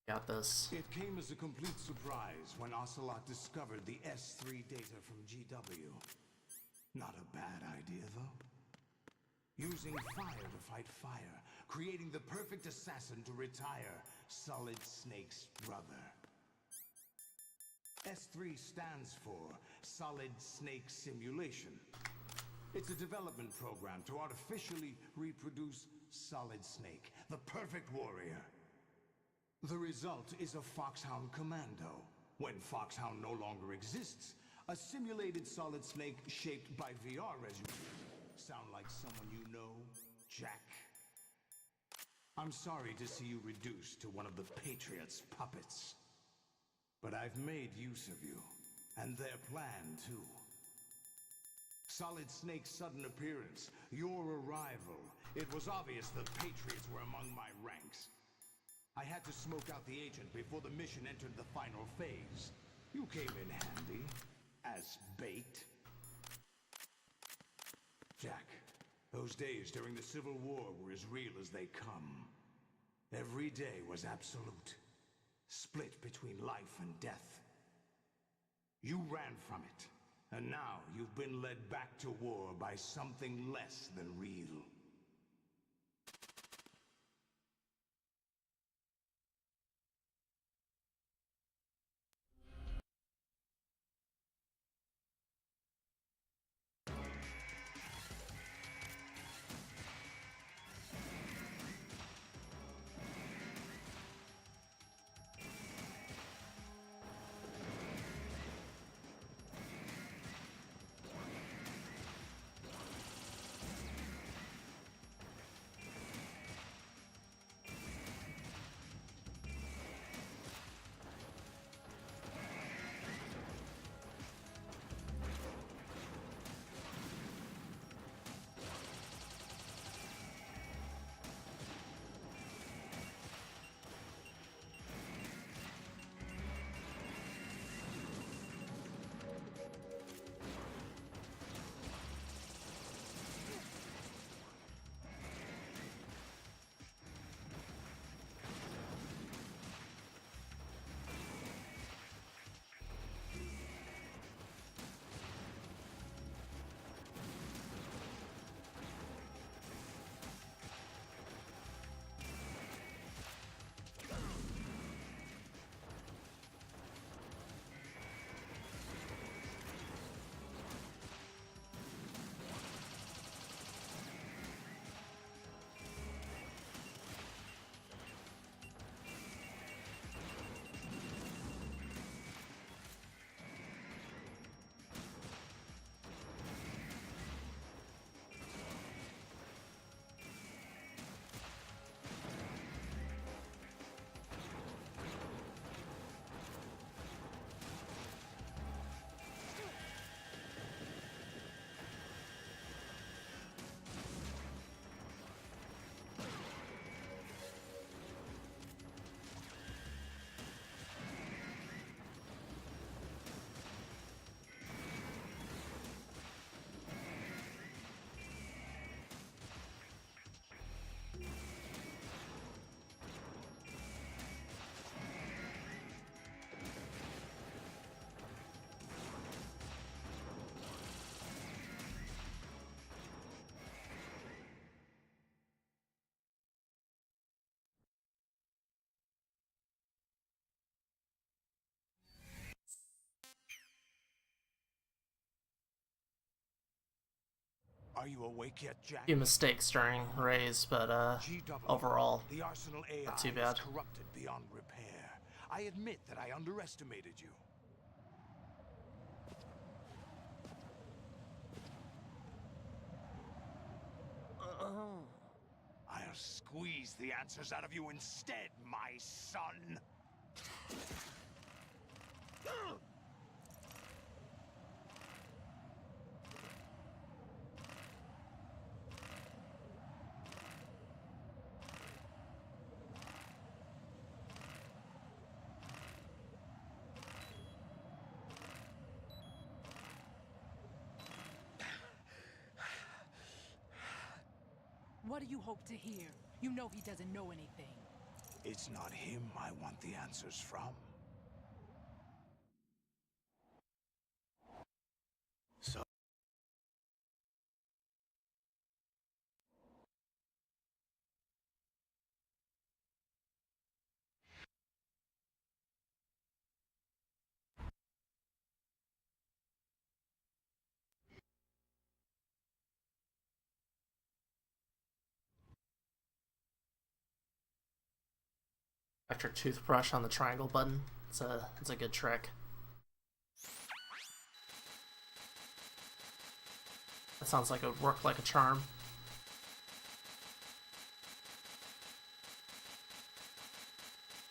Got this. It came as a complete surprise when Ocelot discovered the S3 data from GW. Not a bad idea, though. Using fire to fight fire, creating the perfect assassin to retire Solid Snake's brother. S3 stands for Solid Snake Simulation. It's a development program to artificially reproduce Solid Snake, the perfect warrior. The result is a Foxhound Commando. When Foxhound no longer exists, a simulated Solid Snake shaped by VR resolution. Sound like someone you know, Jack? I'm sorry to see you reduced to one of the Patriots' puppets. But I've made use of you, and their plan too. Solid Snake's sudden appearance, your arrival. It was obvious the Patriots were among my ranks. I had to smoke out the agent before the mission entered the final phase. You came in handy, as bait. Jack, those days during the Civil War were as real as they come. Every day was absolute, split between life and death. You ran from it. And now you've been led back to war by something less than real. Are you awake yet, Jack? few mistakes during Ray's, but GW, overall, the Arsenal AI not too is bad. corrupted beyond repair. I admit that I underestimated you. I'll squeeze the answers out of you instead, my son. What do you hope to hear? You know he doesn't know anything. It's not him I want the answers from. So... Electric toothbrush on the triangle button. It's a good trick. That sounds like it would work like a charm.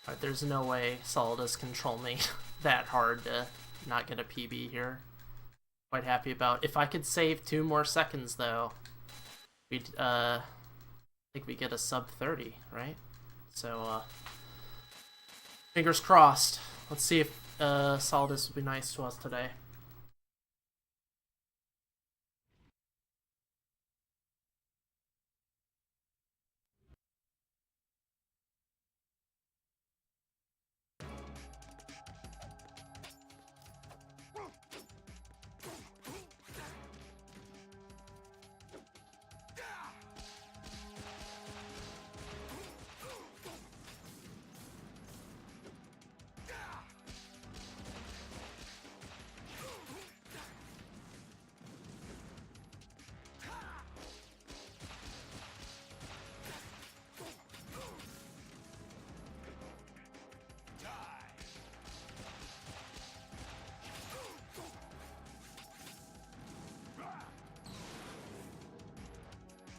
Alright, there's no way Solidus control me that hard to not get a PB here. Quite happy about. If I could save 2 more seconds though, we'd I think we get a sub 30, right? So fingers crossed. Let's see if Solidus will be nice to us today.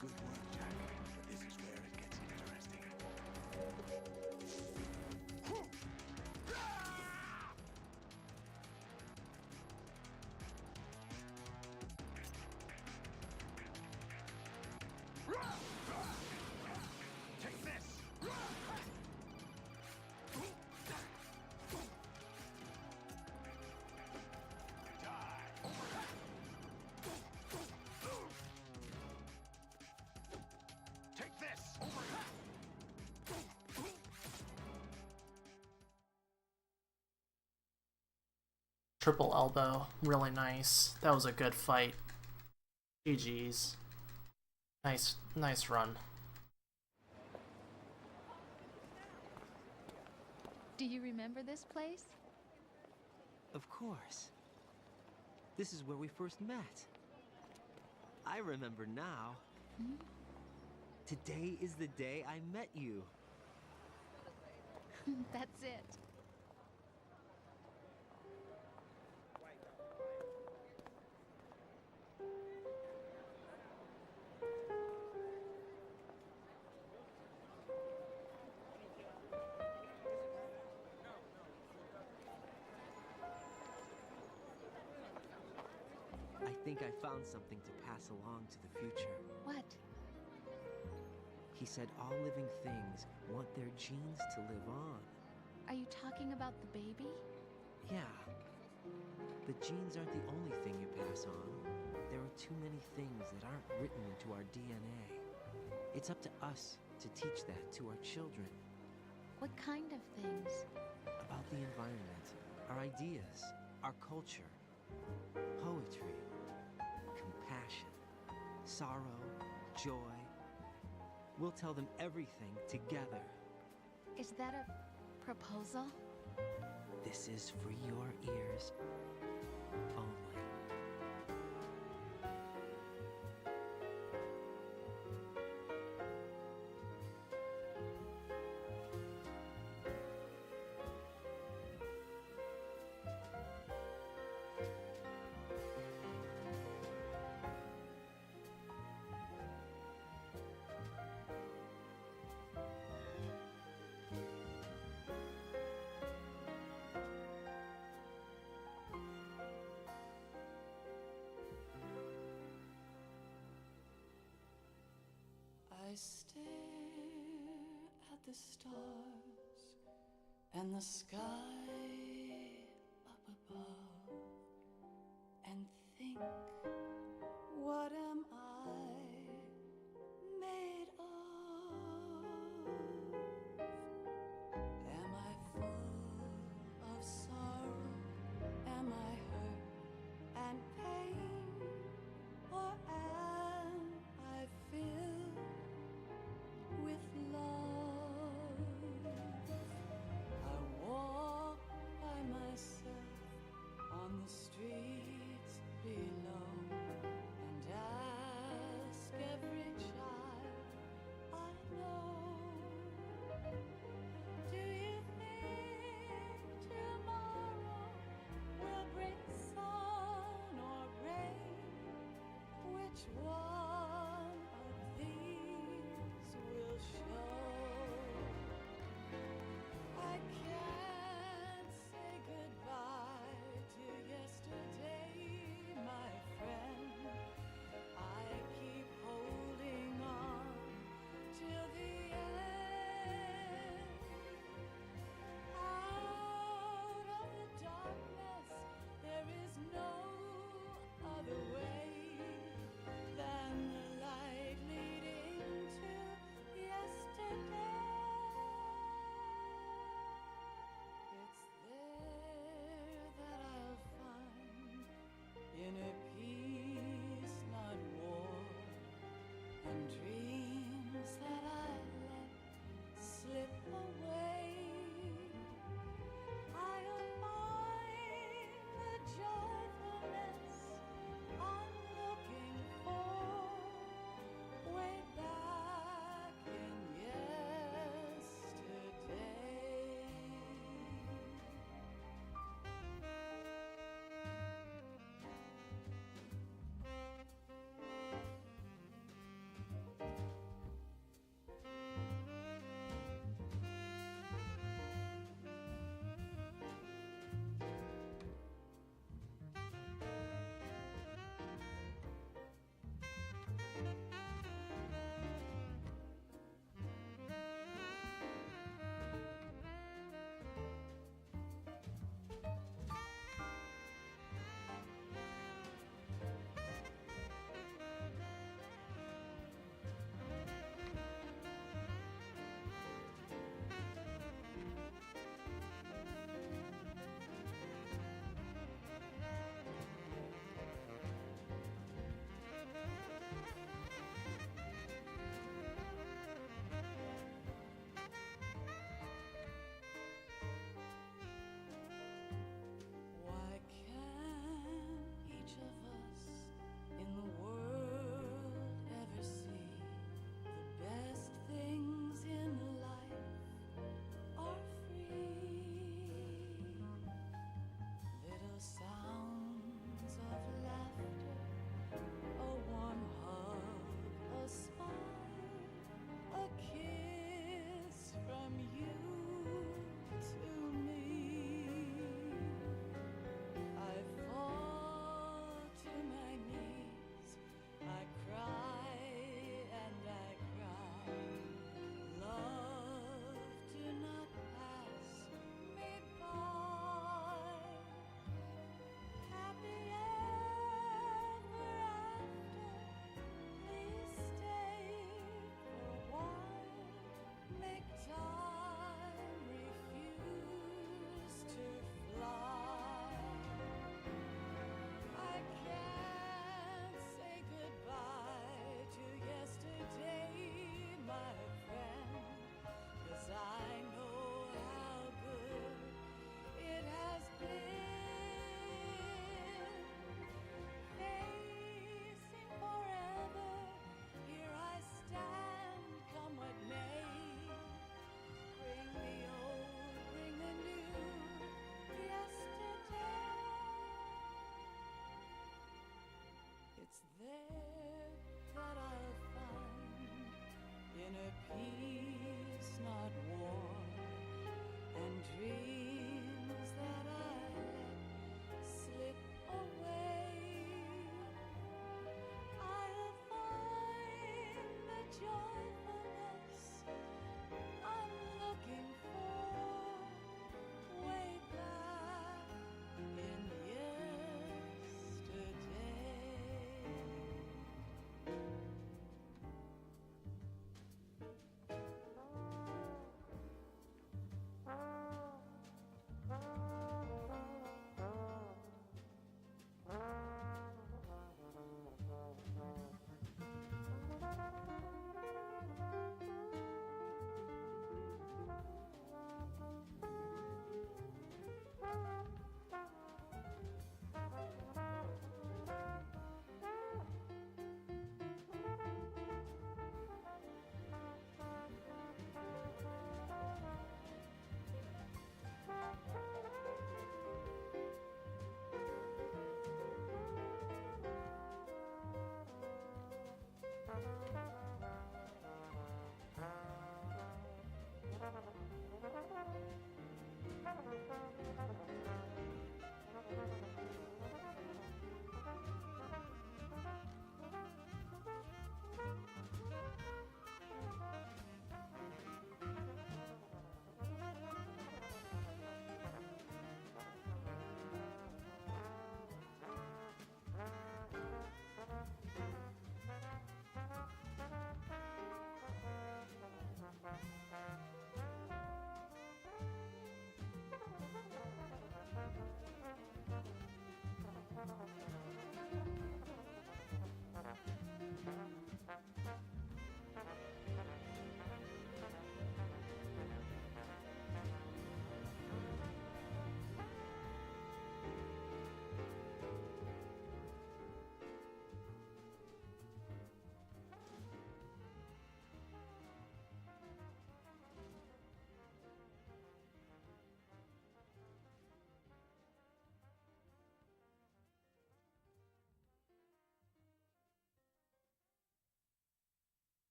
Good work, Jack. But this is where it gets interesting. Take this! Take this! Triple elbow, really nice. That was a good fight. GG's. Nice run. Do you remember this place? Of course. This is where we first met. I remember now. Hmm? Today is the day I met you. That's it. I think I found something to pass along to the future. What? He said all living things want their genes to live on. Are you talking about the baby? Yeah. But genes aren't the only thing you pass on. There are too many things that aren't written into our DNA. It's up to us to teach that to our children. What kind of things? About the environment, our ideas, our culture, poetry, compassion, sorrow, joy. We'll tell them everything together. Is that a proposal? This is for your ears only. the stars and the sky up above and think, what am I made of? Am I full of sorrow? Am I hurt and pain? Or am I filled with love? I walk by myself on the streets below and ask every child I know, do you think tomorrow will bring sun or rain? Which one of these will show? I can't say goodbye to yesterday, my friend. I keep holding on till the end. Out of the darkness, there is no other way than the light leading to yesterday. It's there that I'll find inner peace, not war, and dreams that I let slip away. I'll find the joyfulness I'm looking for way back in yesterday. Why can't each of us in the world ever see the best things in life are free? Little sounds of laughter, a warm hug, a smile, a kiss from you to me. I fall to my knees, I cry and I cry. Love, do not pass me by. Happy ever after, please stay for a while. Make time refuse to fly. I can't say goodbye to yesterday, my friend, 'cause I know how good it has been. Facing forever, here I stand, come what may. Bring the old, bring the new, yesterday. It's there that I'll find inner peace, not war, and dreams that